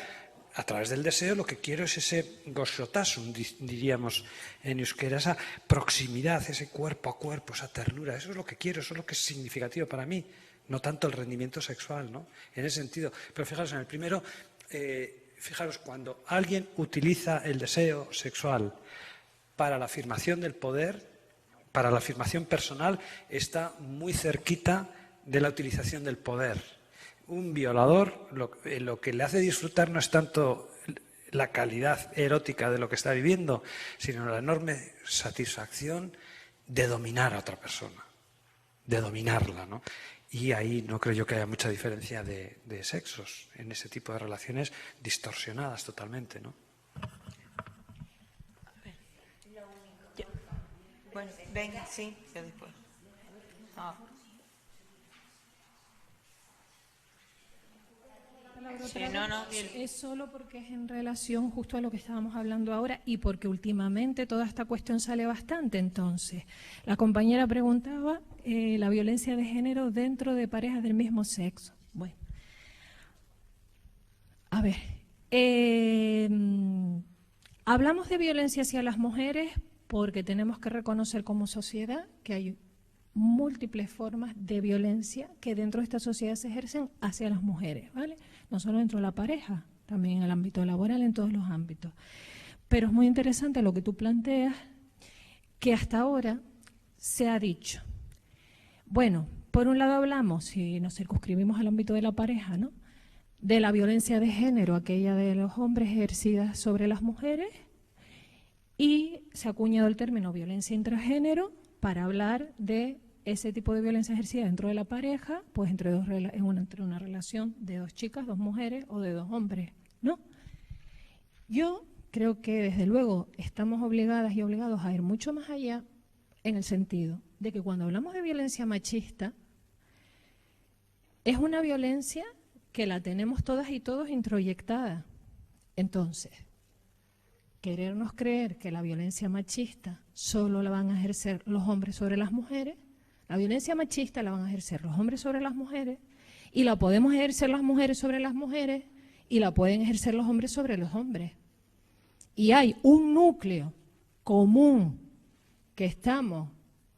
a través del deseo lo que quiero es ese gozotasun, diríamos en euskera, esa proximidad, ese cuerpo a cuerpo, esa ternura. Eso es lo que quiero, eso es lo que es significativo para mí, no tanto el rendimiento sexual, ¿no? En ese sentido. Pero fijaros, en el primero, fijaros, cuando alguien utiliza el deseo sexual para la afirmación del poder, para la afirmación personal, está muy cerquita de la utilización del poder. Un violador, lo que le hace disfrutar no es tanto la calidad erótica de lo que está viviendo, sino la enorme satisfacción de dominar a otra persona, de dominarla, ¿no? Y ahí no creo yo que haya mucha diferencia de sexos en ese tipo de relaciones distorsionadas totalmente, ¿no? Bueno, venga, sí, yo después. No. Sí, no, bien. Es solo porque es en relación justo a lo que estábamos hablando ahora y porque últimamente toda esta cuestión sale bastante. Entonces, la compañera preguntaba la violencia de género dentro de parejas del mismo sexo. Bueno, a ver, hablamos de violencia hacia las mujeres porque tenemos que reconocer como sociedad que hay múltiples formas de violencia que dentro de esta sociedad se ejercen hacia las mujeres, ¿vale? No solo dentro de la pareja, también en el ámbito laboral, en todos los ámbitos. Pero es muy interesante lo que tú planteas, que hasta ahora se ha dicho. Bueno, por un lado hablamos, si nos circunscribimos al ámbito de la pareja, ¿no?, de la violencia de género, aquella de los hombres ejercida sobre las mujeres, y se ha acuñado el término violencia intragénero para hablar de ese tipo de violencia ejercida dentro de la pareja, pues entre una relación de dos chicas, dos mujeres o de dos hombres, ¿no? Yo creo que desde luego estamos obligadas y obligados a ir mucho más allá en el sentido de que cuando hablamos de violencia machista, es una violencia que la tenemos todas y todos introyectada. Entonces, querernos creer que la violencia machista solo la van a ejercer los hombres sobre las mujeres, la violencia machista la van a ejercer los hombres sobre las mujeres y la podemos ejercer las mujeres sobre las mujeres y la pueden ejercer los hombres sobre los hombres. Y hay un núcleo común que estamos,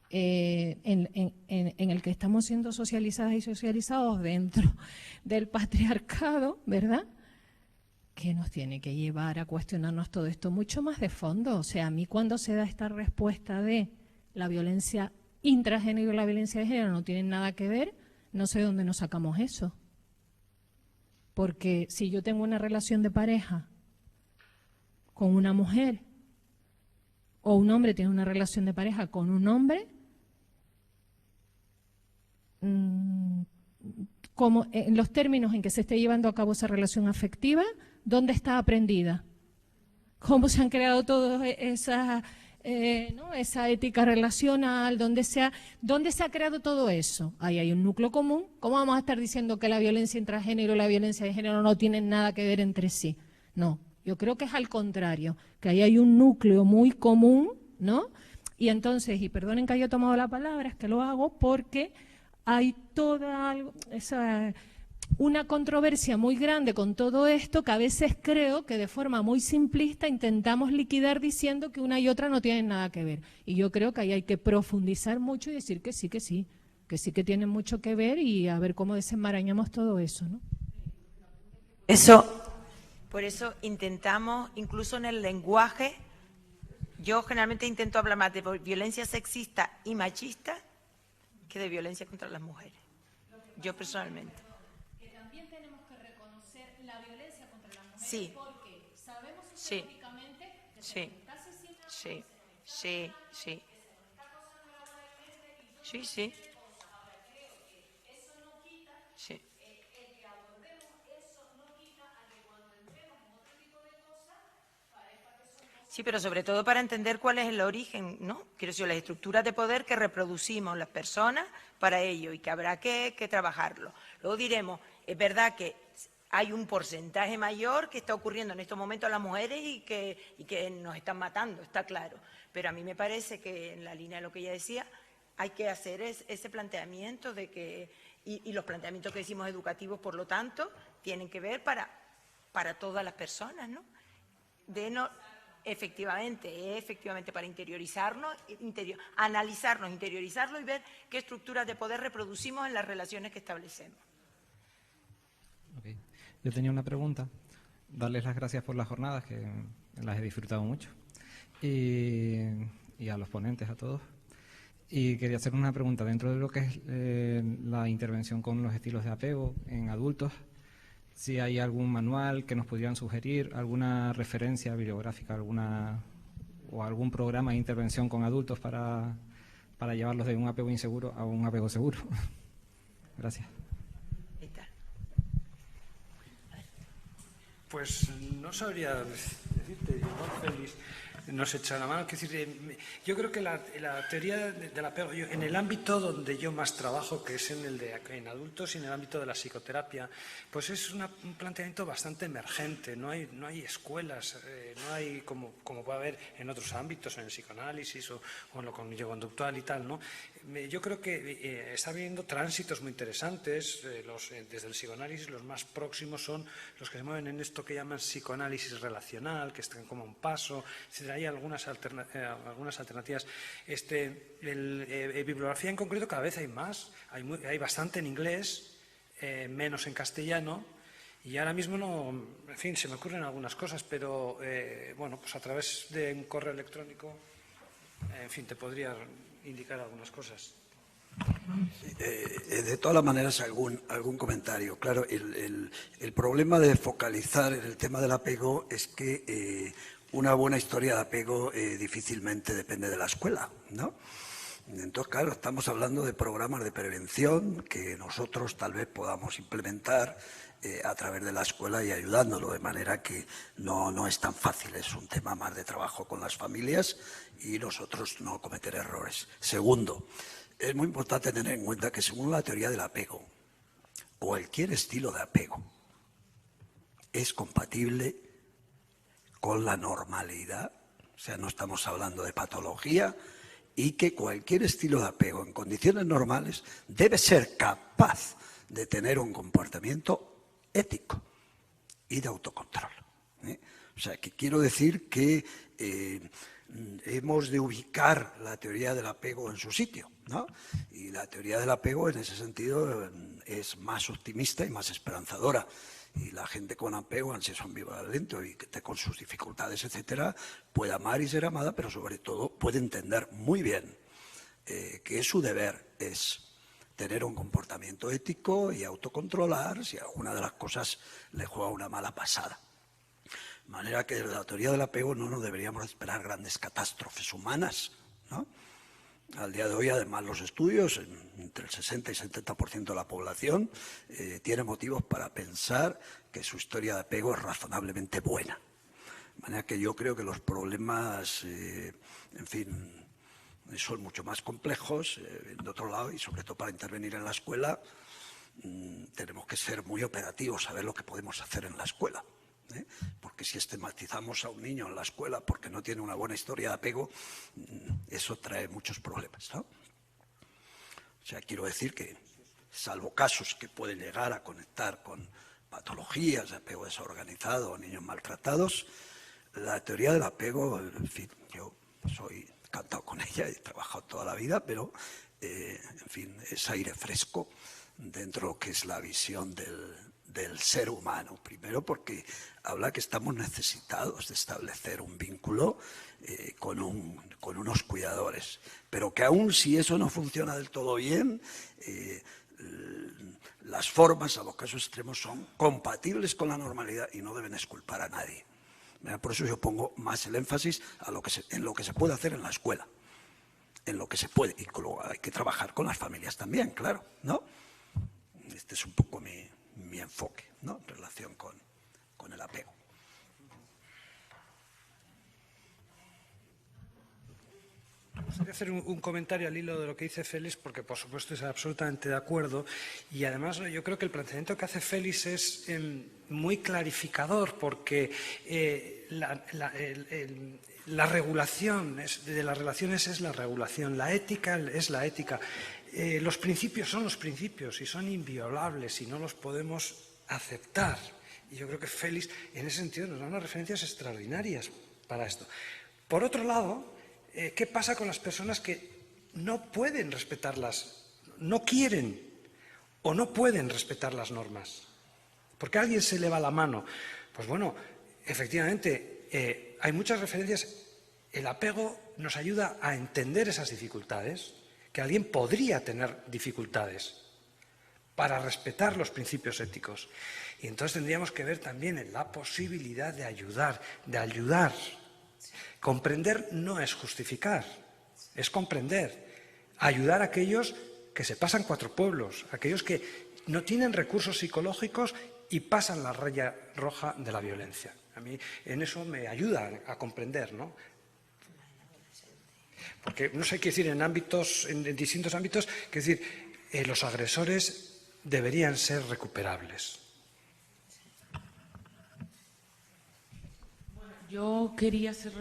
en el que estamos siendo socializadas y socializados dentro del patriarcado, ¿verdad?, que nos tiene que llevar a cuestionarnos todo esto mucho más de fondo. O sea, a mí cuando se da esta respuesta de la violencia intragénero y la violencia de género no tienen nada que ver, no sé dónde nos sacamos eso. Porque si yo tengo una relación de pareja con una mujer o un hombre tiene una relación de pareja con un hombre, como en los términos en que se esté llevando a cabo esa relación afectiva, ¿dónde está aprendida? ¿Cómo se han creado todas esas, esa ética relacional? ¿Dónde se ha creado todo eso? Ahí hay un núcleo común. ¿Cómo vamos a estar diciendo que la violencia intragénero y la violencia de género no tienen nada que ver entre sí? No, yo creo que es al contrario, que ahí hay un núcleo muy común, ¿no? Y entonces, y perdonen que haya tomado la palabra, es que lo hago porque hay toda una controversia muy grande con todo esto que a veces creo que de forma muy simplista intentamos liquidar diciendo que una y otra no tienen nada que ver. Y yo creo que ahí hay que profundizar mucho y decir que sí que tienen mucho que ver y a ver cómo desenmarañamos todo eso, ¿no? Por eso intentamos, incluso en el lenguaje, yo generalmente intento hablar más de violencia sexista y machista que de violencia contra las mujeres, yo personalmente. Que también tenemos que reconocer la violencia contra las mujeres, sí, porque sabemos sociológicamente que sí, se está asesinando, sí, sí, sí, sí, sí, sí. Sí, pero sobre todo para entender cuál es el origen, ¿no? Quiero decir, las estructuras de poder que reproducimos las personas para ello y que habrá que trabajarlo. Luego diremos, es verdad que hay un porcentaje mayor que está ocurriendo en estos momentos a las mujeres y que nos están matando, está claro. Pero a mí me parece que en la línea de lo que ella decía, hay que hacer ese planteamiento de que, y los planteamientos que decimos educativos, por lo tanto, tienen que ver para para todas las personas, ¿no? Efectivamente, para interiorizarnos, analizarnos, interiorizarlo y ver qué estructuras de poder reproducimos en las relaciones que establecemos. Okay. Yo tenía una pregunta. Darles las gracias por las jornadas, que las he disfrutado mucho. Y a los ponentes, a todos. Y quería hacer una pregunta. Dentro de lo que es la intervención con los estilos de apego en adultos, si hay algún manual que nos pudieran sugerir, alguna referencia bibliográfica, o algún programa de intervención con adultos para llevarlos de un apego inseguro a un apego seguro. Gracias. Pues no sabría decirte, igual Félix nos echa la mano. Yo creo que la teoría del apego, en el ámbito donde yo más trabajo, que es en adultos y en el ámbito de la psicoterapia, pues es un planteamiento bastante emergente. No hay escuelas, no hay como puede haber en otros ámbitos, en el psicoanálisis o en lo cognitivo-conductual y tal, ¿no? Yo creo que está habiendo tránsitos muy interesantes. Desde el psicoanálisis los más próximos son los que se mueven en esto que llaman psicoanálisis relacional, que están como un paso, etcétera. Hay algunas alternativas. Bibliografía en concreto cada vez hay más, hay bastante en inglés, menos en castellano, y ahora mismo en fin, se me ocurren algunas cosas, pero bueno, pues a través de un correo electrónico, en fin, te podría indicar algunas cosas. De todas maneras, algún comentario. Claro, el problema de focalizar en el tema del apego es que una buena historia de apego difícilmente depende de la escuela, ¿no? Entonces, claro, estamos hablando de programas de prevención que nosotros tal vez podamos implementar a través de la escuela y ayudándolo, de manera que no es tan fácil, es un tema más de trabajo con las familias y nosotros no cometer errores. Segundo, es muy importante tener en cuenta que según la teoría del apego, cualquier estilo de apego es compatible con la normalidad, o sea, no estamos hablando de patología, y que cualquier estilo de apego en condiciones normales debe ser capaz de tener un comportamiento ético y de autocontrol. O sea, que quiero decir que hemos de ubicar la teoría del apego en su sitio, ¿no? Y la teoría del apego en ese sentido es más optimista y más esperanzadora. Y la gente con apego, ansioso ambivalente y con sus dificultades, etcétera, puede amar y ser amada, pero sobre todo puede entender muy bien que su deber es tener un comportamiento ético y autocontrolar si alguna de las cosas le juega una mala pasada. De manera que de la teoría del apego no nos deberíamos esperar grandes catástrofes humanas, ¿no? Al día de hoy, además, los estudios, entre el 60 y 70% de la población, tiene motivos para pensar que su historia de apego es razonablemente buena. De manera que yo creo que los problemas, en fin, son mucho más complejos. De otro lado, y sobre todo para intervenir en la escuela, tenemos que ser muy operativos, saber lo que podemos hacer en la escuela. Porque si estigmatizamos a un niño en la escuela porque no tiene una buena historia de apego, eso trae muchos problemas, ¿no? O sea, quiero decir que, salvo casos que pueden llegar a conectar con patologías de apego desorganizado o niños maltratados, la teoría del apego, en fin, yo soy encantado con ella, he trabajado toda la vida, pero, en fin, es aire fresco dentro de lo que es la visión del ser humano. Primero porque habla que estamos necesitados de establecer un vínculo con unos cuidadores, pero que aún si eso no funciona del todo bien, las formas, a los casos extremos, son compatibles con la normalidad y no deben exculpar a nadie. Por eso yo pongo más el énfasis en lo que se puede hacer en la escuela, en lo que se puede, y luego hay que trabajar con las familias también, claro, ¿no? Este es un poco mi enfoque, ¿no?, en relación con el apego. Voy a hacer un comentario al hilo de lo que dice Félix, porque por supuesto estoy absolutamente de acuerdo, y además yo creo que el planteamiento que hace Félix es muy clarificador, porque la regulación de las relaciones es la regulación, la ética es la ética. Los principios son los principios y son inviolables y no los podemos aceptar. Y yo creo que Félix, en ese sentido, nos da unas referencias extraordinarias para esto. Por otro lado, ¿qué pasa con las personas que no pueden respetarlas, no quieren o no pueden respetar las normas? ¿Por qué a alguien se le va la mano? Pues bueno, efectivamente, hay muchas referencias. El apego nos ayuda a entender esas dificultades, que alguien podría tener dificultades para respetar los principios éticos. Y entonces tendríamos que ver también en la posibilidad de ayudar, Comprender no es justificar, es comprender. Ayudar a aquellos que se pasan 4 pueblos, aquellos que no tienen recursos psicológicos y pasan la raya roja de la violencia. A mí en eso me ayuda a comprender, ¿no? Porque, no sé qué decir, en distintos ámbitos, que decir, los agresores deberían ser recuperables. Yo quería hacer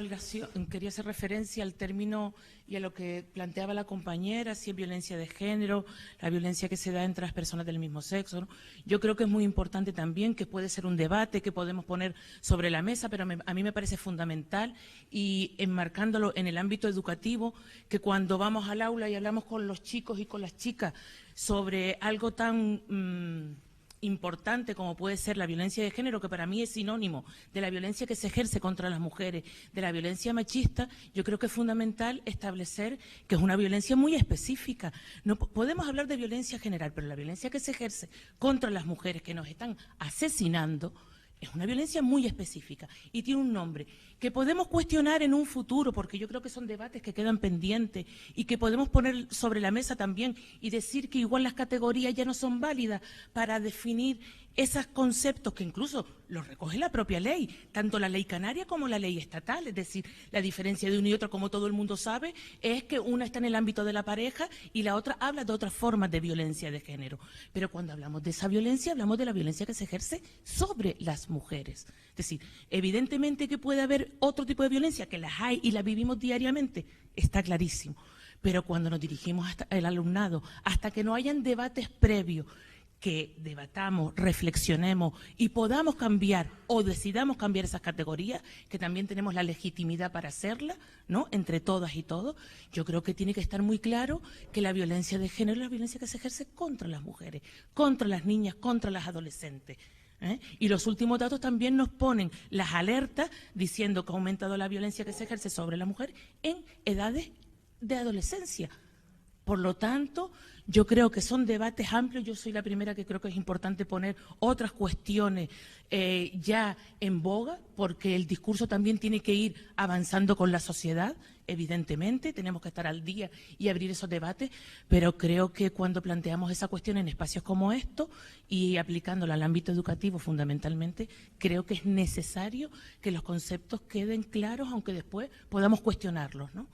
referencia al término y a lo que planteaba la compañera, si es violencia de género, la violencia que se da entre las personas del mismo sexo, ¿no? Yo creo que es muy importante también, que puede ser un debate que podemos poner sobre la mesa, pero a mí me parece fundamental, y enmarcándolo en el ámbito educativo, que cuando vamos al aula y hablamos con los chicos y con las chicas sobre algo tan importante como puede ser la violencia de género, que para mí es sinónimo de la violencia que se ejerce contra las mujeres, de la violencia machista, yo creo que es fundamental establecer que es una violencia muy específica. No podemos hablar de violencia general, pero la violencia que se ejerce contra las mujeres que nos están asesinando es una violencia muy específica y tiene un nombre que podemos cuestionar en un futuro, porque yo creo que son debates que quedan pendientes y que podemos poner sobre la mesa también y decir que igual las categorías ya no son válidas para definir esos conceptos que incluso los recoge la propia ley, tanto la ley canaria como la ley estatal. Es decir, la diferencia de uno y otro, como todo el mundo sabe, es que una está en el ámbito de la pareja y la otra habla de otras formas de violencia de género. Pero cuando hablamos de esa violencia, hablamos de la violencia que se ejerce sobre las mujeres. Es decir, evidentemente que puede haber otro tipo de violencia, que las hay y las vivimos diariamente, está clarísimo. Pero cuando nos dirigimos al alumnado, hasta que no hayan debates previos, que debatamos, reflexionemos y podamos cambiar o decidamos cambiar esas categorías, que también tenemos la legitimidad para hacerla, ¿no?, entre todas y todos, yo creo que tiene que estar muy claro que la violencia de género es la violencia que se ejerce contra las mujeres, contra las niñas, contra las adolescentes. Y los últimos datos también nos ponen las alertas diciendo que ha aumentado la violencia que se ejerce sobre la mujer en edades de adolescencia. Por lo tanto, yo creo que son debates amplios. Yo soy la primera que creo que es importante poner otras cuestiones ya en boga, porque el discurso también tiene que ir avanzando con la sociedad, evidentemente, tenemos que estar al día y abrir esos debates, pero creo que cuando planteamos esa cuestión en espacios como estos y aplicándola al ámbito educativo fundamentalmente, creo que es necesario que los conceptos queden claros, aunque después podamos cuestionarlos, ¿no?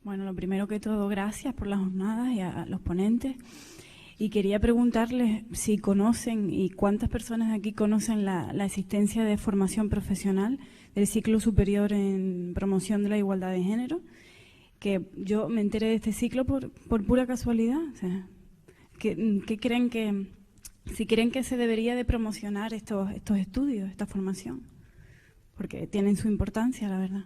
Bueno, lo primero que todo, gracias por las jornadas y a los ponentes. Y quería preguntarles si conocen y cuántas personas aquí conocen la existencia de formación profesional del ciclo superior en promoción de la igualdad de género, que yo me enteré de este ciclo por pura casualidad. O sea, ¿qué creen si creen que se debería de promocionar estos estudios, esta formación? Porque tienen su importancia, la verdad.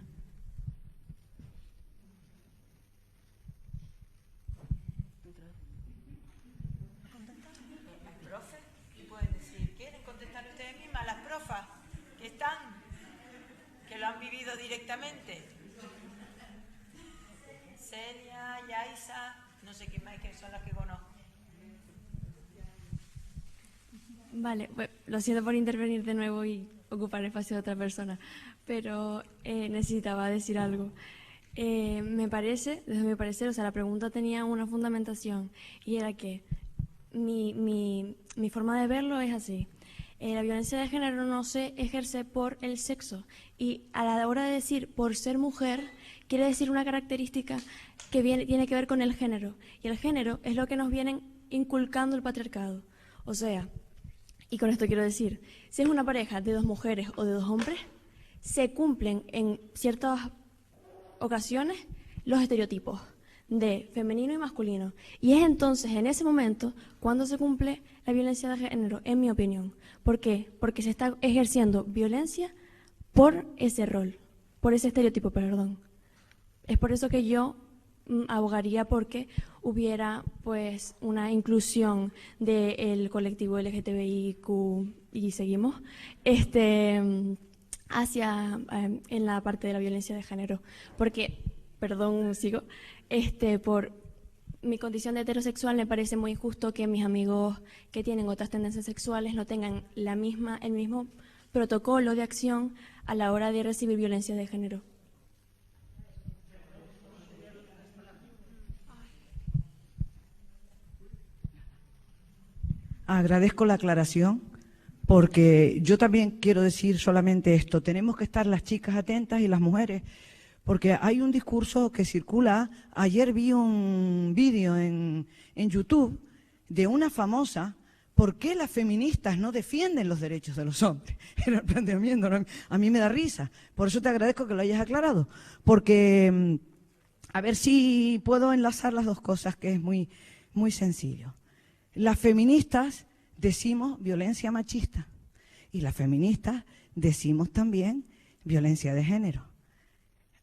Que lo han vivido directamente. Celia, Yaisa, no sé quién más, que son las que conozco. Vale, bueno, lo siento por intervenir de nuevo y ocupar el espacio de otra persona, pero necesitaba decir algo. Me parece, desde mi parecer, o sea, la pregunta tenía una fundamentación y era que mi forma de verlo es así. La violencia de género no se ejerce por el sexo y a la hora de decir por ser mujer quiere decir una característica que tiene que ver con el género, y el género es lo que nos vienen inculcando el patriarcado. O sea, y con esto quiero decir, si es una pareja de 2 mujeres o de 2 hombres, se cumplen en ciertas ocasiones los estereotipos de femenino y masculino. Y es entonces, en ese momento, cuando se cumple la violencia de género, en mi opinión. ¿Por qué? Porque se está ejerciendo violencia por ese rol, por ese estereotipo, perdón. Es por eso que yo abogaría porque hubiera pues una inclusión del colectivo LGTBIQ y seguimos hacia en la parte de la violencia de género, porque por mi condición de heterosexual me parece muy injusto que mis amigos que tienen otras tendencias sexuales no tengan el mismo protocolo de acción a la hora de recibir violencia de género. Agradezco la aclaración, porque yo también quiero decir solamente esto. Tenemos que estar las chicas atentas y las mujeres, porque hay un discurso que circula. Ayer vi un vídeo en YouTube de una famosa, ¿por qué las feministas no defienden los derechos de los hombres? Era el planteamiento, ¿no? A mí me da risa. Por eso te agradezco que lo hayas aclarado, porque a ver si puedo enlazar las dos cosas, que es muy, muy sencillo. Las feministas decimos violencia machista y las feministas decimos también violencia de género.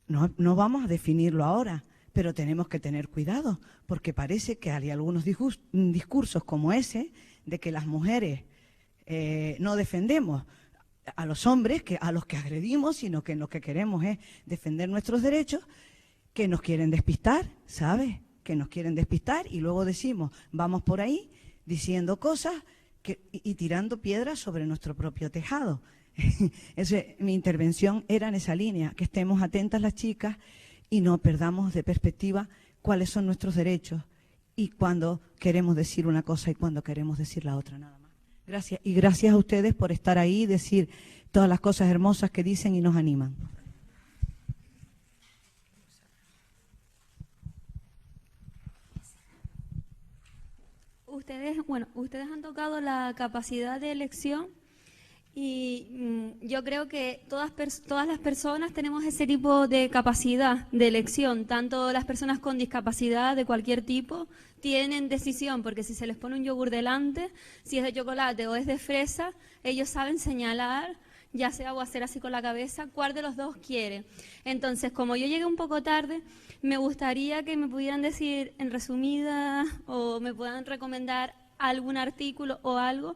No vamos a definirlo ahora, pero tenemos que tener cuidado, porque parece que hay algunos discursos como ese de que las mujeres no defendemos a los hombres, a los que agredimos, sino que lo que queremos es defender nuestros derechos, que nos quieren despistar, ¿sabes? Que nos quieren despistar y luego decimos, vamos por ahí diciendo cosas y tirando piedras sobre nuestro propio tejado. Mi intervención era en esa línea, que estemos atentas las chicas y no perdamos de perspectiva cuáles son nuestros derechos y cuándo queremos decir una cosa y cuándo queremos decir la otra, nada más. Gracias, y gracias a ustedes por estar ahí y decir todas las cosas hermosas que dicen y nos animan. Ustedes han tocado la capacidad de elección y yo creo que todas las personas tenemos ese tipo de capacidad de elección, tanto las personas con discapacidad de cualquier tipo tienen decisión, porque si se les pone un yogur delante, si es de chocolate o es de fresa, ellos saben señalar, ya sea o hacer así con la cabeza, cuál de los dos quiere. Entonces, como yo llegué un poco tarde, me gustaría que me pudieran decir en resumida o me puedan recomendar algún artículo o algo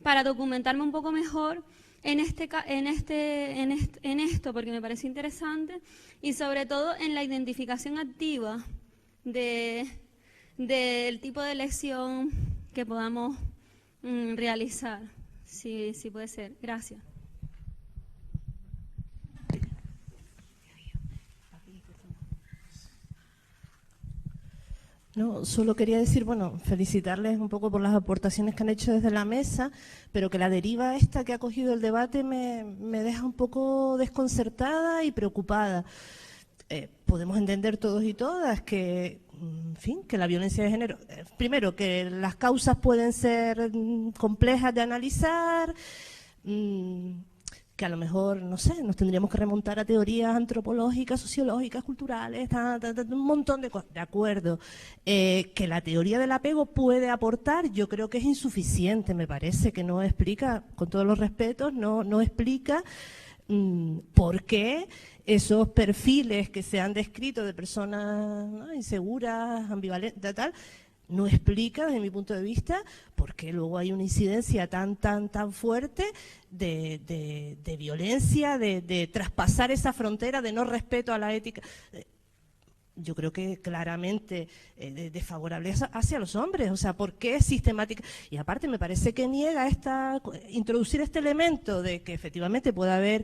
para documentarme un poco mejor en esto, porque me parece interesante, y sobre todo en la identificación activa del tipo de elección que podamos realizar, si puede ser. Gracias. No, solo quería decir, felicitarles un poco por las aportaciones que han hecho desde la mesa, pero que la deriva esta que ha cogido el debate me deja un poco desconcertada y preocupada. Podemos entender todos y todas que, en fin, que la violencia de género, primero, que las causas pueden ser complejas de analizar, que a lo mejor, no sé, nos tendríamos que remontar a teorías antropológicas, sociológicas, culturales, un montón de cosas. De acuerdo. Que la teoría del apego puede aportar, yo creo que es insuficiente, me parece, que no explica, con todos los respetos, no explica por qué esos perfiles que se han descrito de personas, ¿no?, inseguras, ambivalentes, tal, no explica, desde mi punto de vista, por qué luego hay una incidencia tan fuerte de violencia, de traspasar esa frontera de no respeto a la ética. Yo creo que claramente desfavorable hacia los hombres. O sea, ¿por qué es sistemática? Y aparte me parece que niega introducir este elemento de que efectivamente puede haber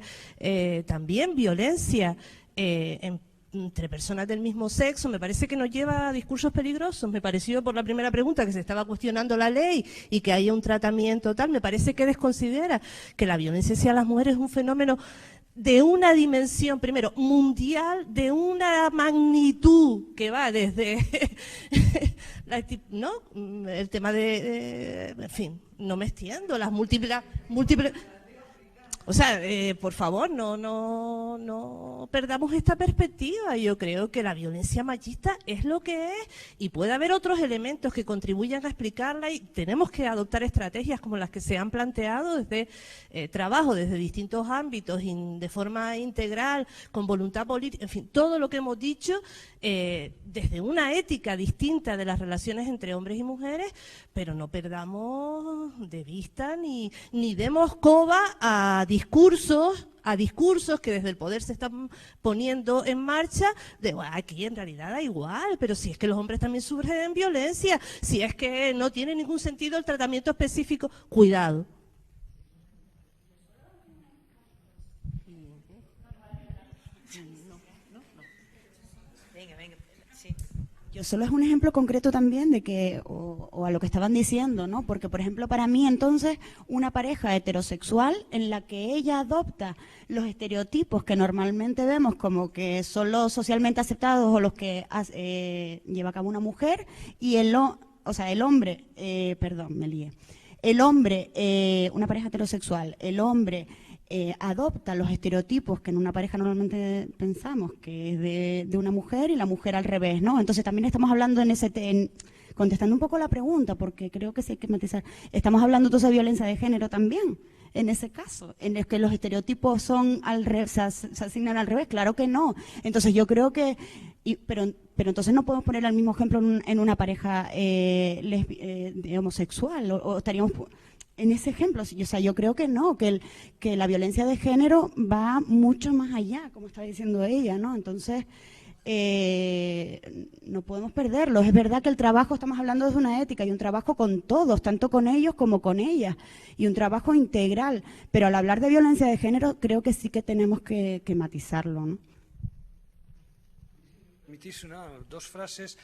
también violencia entre personas del mismo sexo. Me parece que nos lleva a discursos peligrosos. Me pareció, por la primera pregunta, que se estaba cuestionando la ley y que haya un tratamiento tal. Me parece que desconsidera que la violencia hacia las mujeres es un fenómeno de una dimensión, primero, mundial, de una magnitud que va desde ¿no? El tema en fin, no me extiendo, las múltiples. O sea, por favor, no perdamos esta perspectiva. Yo creo que la violencia machista es lo que es y puede haber otros elementos que contribuyan a explicarla y tenemos que adoptar estrategias como las que se han planteado desde trabajo, desde distintos ámbitos, de forma integral, con voluntad política, en fin, todo lo que hemos dicho, desde una ética distinta de las relaciones entre hombres y mujeres, pero no perdamos de vista ni demos coba a discursos que desde el poder se están poniendo en marcha, de aquí en realidad da igual, pero si es que los hombres también sufren violencia, si es que no tiene ningún sentido el tratamiento específico, cuidado. Yo solo es un ejemplo concreto también de que, o a lo que estaban diciendo, ¿no? Porque, por ejemplo, para mí entonces una pareja heterosexual en la que ella adopta los estereotipos que normalmente vemos como que son los socialmente aceptados o los que lleva a cabo una mujer y el hombre, una pareja heterosexual, el hombre adopta los estereotipos que en una pareja normalmente pensamos que es de una mujer y la mujer al revés, ¿no? Entonces también estamos hablando contestando un poco la pregunta, porque creo que sí hay que matizar, estamos hablando entonces de violencia de género también, en ese caso, en el que los estereotipos son se asignan al revés, claro que no. Entonces yo creo que, pero entonces no podemos poner el mismo ejemplo en una pareja homosexual, o estaríamos... En ese ejemplo, o sea, yo creo que no, que la violencia de género va mucho más allá, como está diciendo ella, ¿no? Entonces, no podemos perderlo. Es verdad que el trabajo, estamos hablando de una ética y un trabajo con todos, tanto con ellos como con ellas, y un trabajo integral. Pero al hablar de violencia de género, creo que sí que tenemos que matizarlo, ¿no? Permitís dos frases,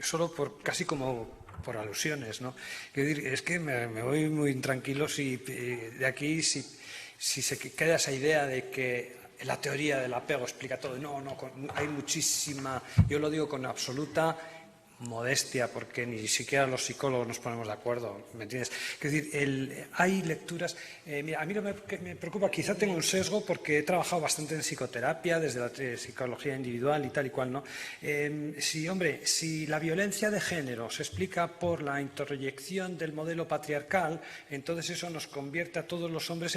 solo casi como por alusiones, ¿no? Es que me voy muy intranquilo si de aquí, si se queda esa idea de que la teoría del apego explica todo. No, hay muchísima, yo lo digo con absoluta modestia, porque ni siquiera los psicólogos nos ponemos de acuerdo, ¿me entiendes? Es decir, hay lecturas, mira, a mí lo que me preocupa, quizá tengo un sesgo porque he trabajado bastante en psicoterapia, desde la psicología individual y tal y cual, ¿no? Si la violencia de género se explica por la introyección del modelo patriarcal, entonces eso nos convierte a todos los hombres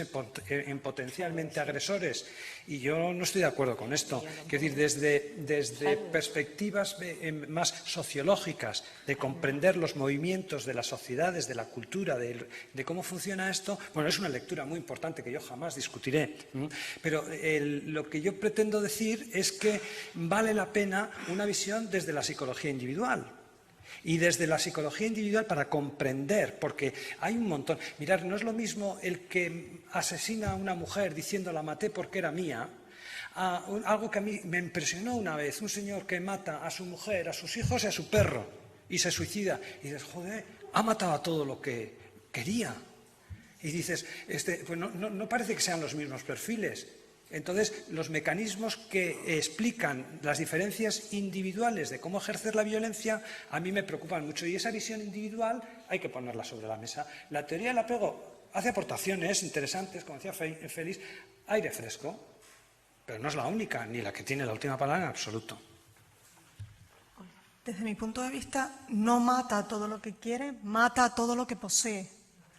en potencialmente agresores, y yo no estoy de acuerdo con esto. Es decir, desde perspectivas más sociológicas, de comprender los movimientos de las sociedades, de la cultura, de cómo funciona esto, bueno, es una lectura muy importante que yo jamás discutiré, pero lo que yo pretendo decir es que vale la pena una visión desde la psicología individual. Y desde la psicología individual para comprender, porque hay un montón. Mirad, no es lo mismo el que asesina a una mujer diciendo la maté porque era mía, algo que a mí me impresionó una vez, un señor que mata a su mujer, a sus hijos y a su perro y se suicida. Y dices, joder, ha matado a todo lo que quería. Y dices, pues no parece que sean los mismos perfiles. Entonces, los mecanismos que explican las diferencias individuales de cómo ejercer la violencia a mí me preocupan mucho, y esa visión individual hay que ponerla sobre la mesa. La teoría del apego hace aportaciones interesantes, como decía Félix, aire fresco, pero no es la única, ni la que tiene la última palabra en absoluto. Desde mi punto de vista, no mata a todo lo que quiere, mata a todo lo que posee,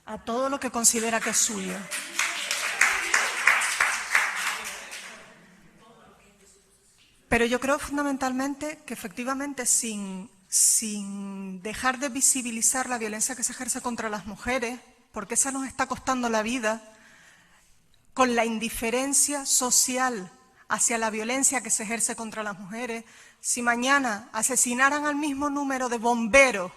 a todo lo que considera que es suyo. Pero yo creo fundamentalmente que efectivamente sin dejar de visibilizar la violencia que se ejerce contra las mujeres, porque esa nos está costando la vida, con la indiferencia social hacia la violencia que se ejerce contra las mujeres, si mañana asesinaran al mismo número de bomberos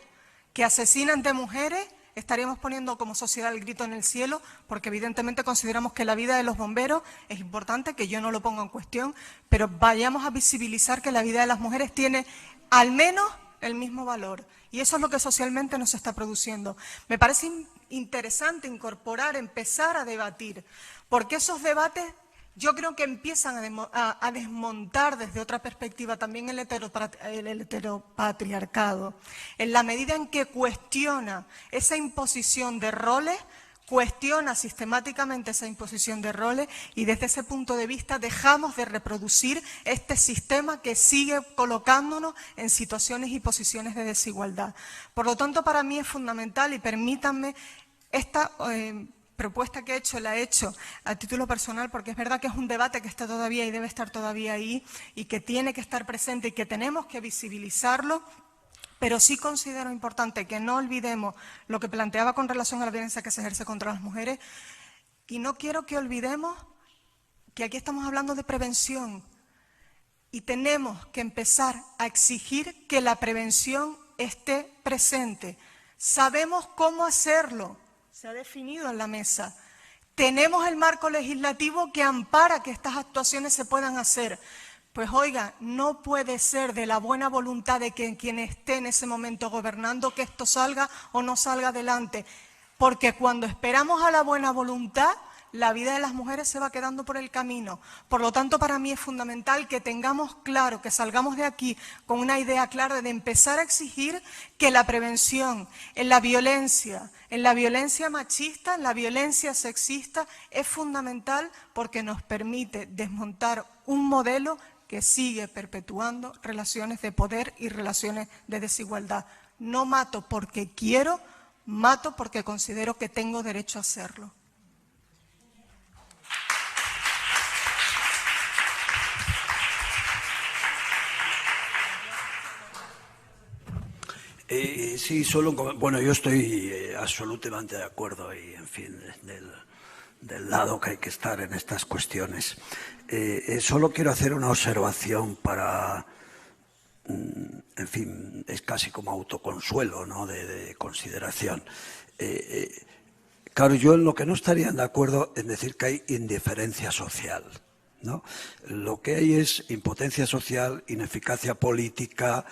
que asesinan de mujeres, estaríamos poniendo como sociedad el grito en el cielo, porque evidentemente consideramos que la vida de los bomberos es importante, que yo no lo pongo en cuestión, pero vayamos a visibilizar que la vida de las mujeres tiene al menos el mismo valor. Y eso es lo que socialmente nos está produciendo. Me parece interesante incorporar, empezar a debatir, porque esos debates yo creo que empiezan a desmontar desde otra perspectiva también el heteropatriarcado. En la medida en que cuestiona esa imposición de roles, cuestiona sistemáticamente esa imposición de roles y desde ese punto de vista dejamos de reproducir este sistema que sigue colocándonos en situaciones y posiciones de desigualdad. Por lo tanto, para mí es fundamental, y permítanme, esta propuesta que he hecho, la he hecho a título personal, porque es verdad que es un debate que está todavía y debe estar todavía ahí y que tiene que estar presente y que tenemos que visibilizarlo. Pero sí considero importante que no olvidemos lo que planteaba con relación a la violencia que se ejerce contra las mujeres, y no quiero que olvidemos que aquí estamos hablando de prevención y tenemos que empezar a exigir que la prevención esté presente. Sabemos cómo hacerlo, se ha definido en la mesa. Tenemos el marco legislativo que ampara que estas actuaciones se puedan hacer. Pues oiga, no puede ser de la buena voluntad de quien esté en ese momento gobernando que esto salga o no salga adelante, porque cuando esperamos a la buena voluntad, la vida de las mujeres se va quedando por el camino. Por lo tanto, para mí es fundamental que tengamos claro, que salgamos de aquí con una idea clara de empezar a exigir que la prevención en la violencia machista, en la violencia sexista, es fundamental porque nos permite desmontar un modelo que sigue perpetuando relaciones de poder y relaciones de desigualdad. No mato porque quiero, mato porque considero que tengo derecho a hacerlo. Sí, bueno, yo estoy absolutamente de acuerdo y, en fin, del lado que hay que estar en estas cuestiones. Solo quiero hacer una observación para, en fin, es casi como autoconsuelo, ¿no?, de consideración. Claro, yo en lo que no estaría de acuerdo es decir que hay indiferencia social, ¿no? Lo que hay es impotencia social, ineficacia política,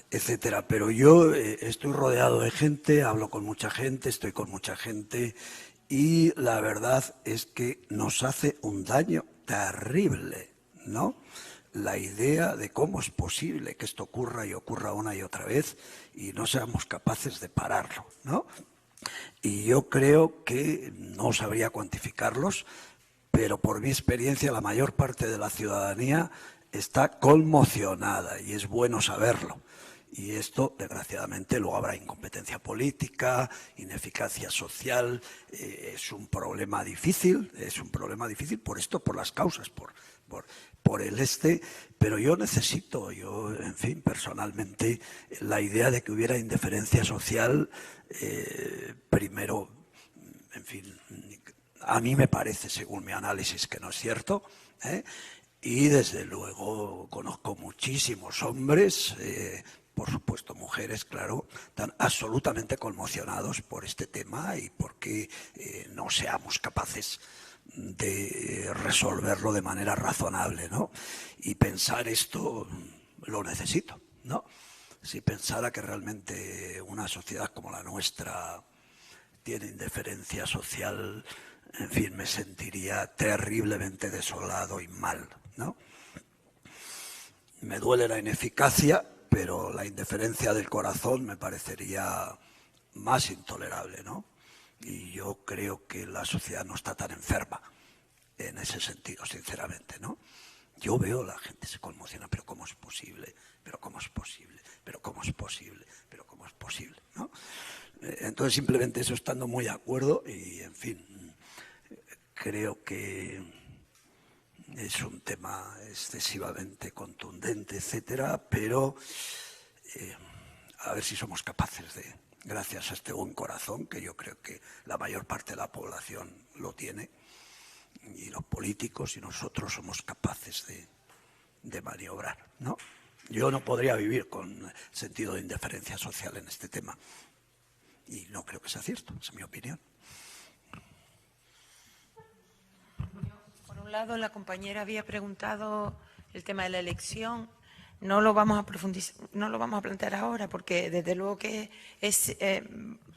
etcétera. Pero yo estoy rodeado de gente, hablo con mucha gente, estoy con mucha gente, y la verdad es que nos hace un daño terrible, ¿no?, la idea de cómo es posible que esto ocurra y ocurra una y otra vez y no seamos capaces de pararlo, ¿no? Y yo creo que no sabría cuantificarlos, pero por mi experiencia la mayor parte de la ciudadanía está conmocionada y es bueno saberlo. Y esto, desgraciadamente, luego habrá incompetencia política, ineficacia social. Es un problema difícil por esto, por las causas, por el pero yo necesito, en fin, personalmente, la idea de que hubiera indiferencia social, primero, en fin, a mí me parece, según mi análisis, que no es cierto, y desde luego conozco muchísimos hombres, por supuesto mujeres, claro, están absolutamente conmocionados por este tema y porque no seamos capaces de resolverlo de manera razonable, ¿no? Y pensar esto lo necesito, ¿no? Si pensara que realmente una sociedad como la nuestra tiene indiferencia social, en fin, me sentiría terriblemente desolado y mal, ¿no? Me duele la ineficacia, pero la indiferencia del corazón me parecería más intolerable, ¿no? Y yo creo que la sociedad no está tan enferma en ese sentido, sinceramente, ¿no? Yo veo la gente se conmociona, pero ¿cómo es posible? ¿Pero cómo es posible? ¿Pero cómo es posible? ¿Pero cómo es posible? ¿No? Entonces, simplemente eso, estando muy de acuerdo y, en fin, creo que es un tema excesivamente contundente, etcétera, pero a ver si somos capaces de, gracias a este buen corazón, que yo creo que la mayor parte de la población lo tiene, y los políticos y nosotros somos capaces de maniobrar, ¿no? Yo no podría vivir con sentido de indiferencia social en este tema, y no creo que sea cierto, es mi opinión. Por un lado, la compañera había preguntado el tema de la elección. No lo vamos a profundizar, no lo vamos a plantear ahora, porque desde luego que es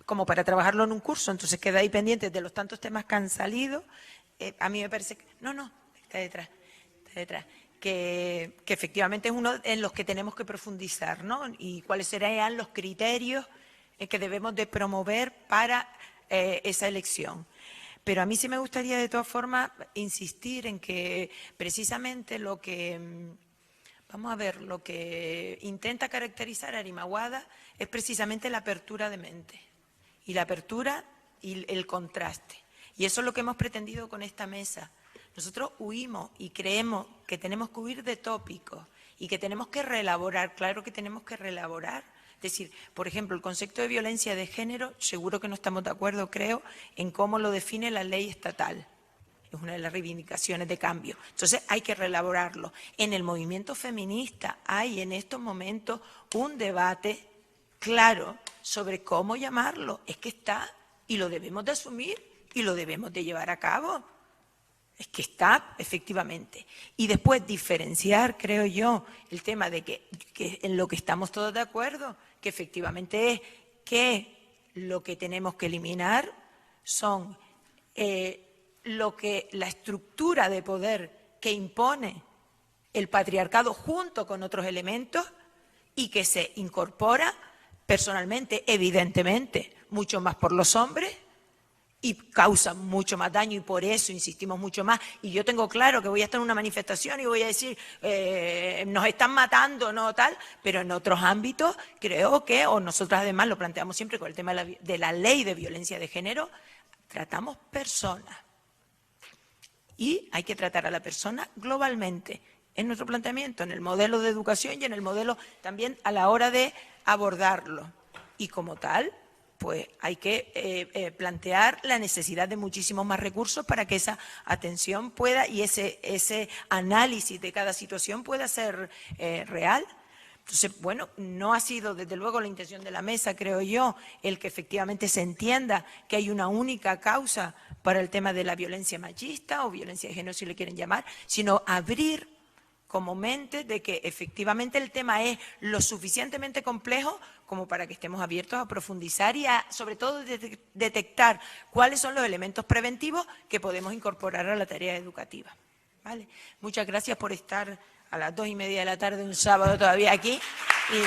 como para trabajarlo en un curso, entonces queda ahí pendiente de los tantos temas que han salido. A mí me parece que... No, que efectivamente es uno en los que tenemos que profundizar, ¿no? Y cuáles serían los criterios que debemos de promover para esa elección. Pero a mí sí me gustaría de todas formas insistir en que precisamente lo que, vamos a ver, lo que intenta caracterizar a Arimaguada es precisamente la apertura de mente y la apertura y el contraste. Y eso es lo que hemos pretendido con esta mesa. Nosotros huimos y creemos que tenemos que huir de tópicos y que tenemos que reelaborar, claro que tenemos que reelaborar. Es decir, por ejemplo, el concepto de violencia de género, seguro que no estamos de acuerdo, creo, en cómo lo define la ley estatal. Es una de las reivindicaciones de cambio. Entonces hay que reelaborarlo. En el movimiento feminista hay en estos momentos un debate claro sobre cómo llamarlo. Es que está y lo debemos de asumir y lo debemos de llevar a cabo. Es que está, efectivamente. Y después diferenciar, creo yo, el tema de que en lo que estamos todos de acuerdo, que efectivamente es que lo que tenemos que eliminar son la estructura de poder que impone el patriarcado junto con otros elementos y que se incorpora personalmente, evidentemente, mucho más por los hombres, y causa mucho más daño y por eso insistimos mucho más. Y yo tengo claro que voy a estar en una manifestación y voy a decir, nos están matando, no tal, pero en otros ámbitos creo que, o nosotros además lo planteamos siempre con el tema de la ley de violencia de género, tratamos personas. Y hay que tratar a la persona globalmente, en nuestro planteamiento, en el modelo de educación y en el modelo también a la hora de abordarlo. Y como tal, pues hay que plantear la necesidad de muchísimos más recursos para que esa atención pueda y ese análisis de cada situación pueda ser real. Entonces, bueno, no ha sido desde luego la intención de la mesa, creo yo, el que efectivamente se entienda que hay una única causa para el tema de la violencia machista o violencia de género, si le quieren llamar, sino abrir como mente de que efectivamente el tema es lo suficientemente complejo como para que estemos abiertos a profundizar y a, sobre todo, detectar cuáles son los elementos preventivos que podemos incorporar a la tarea educativa. ¿Vale? Muchas gracias por estar a las 2:30 de la tarde un sábado todavía aquí. Y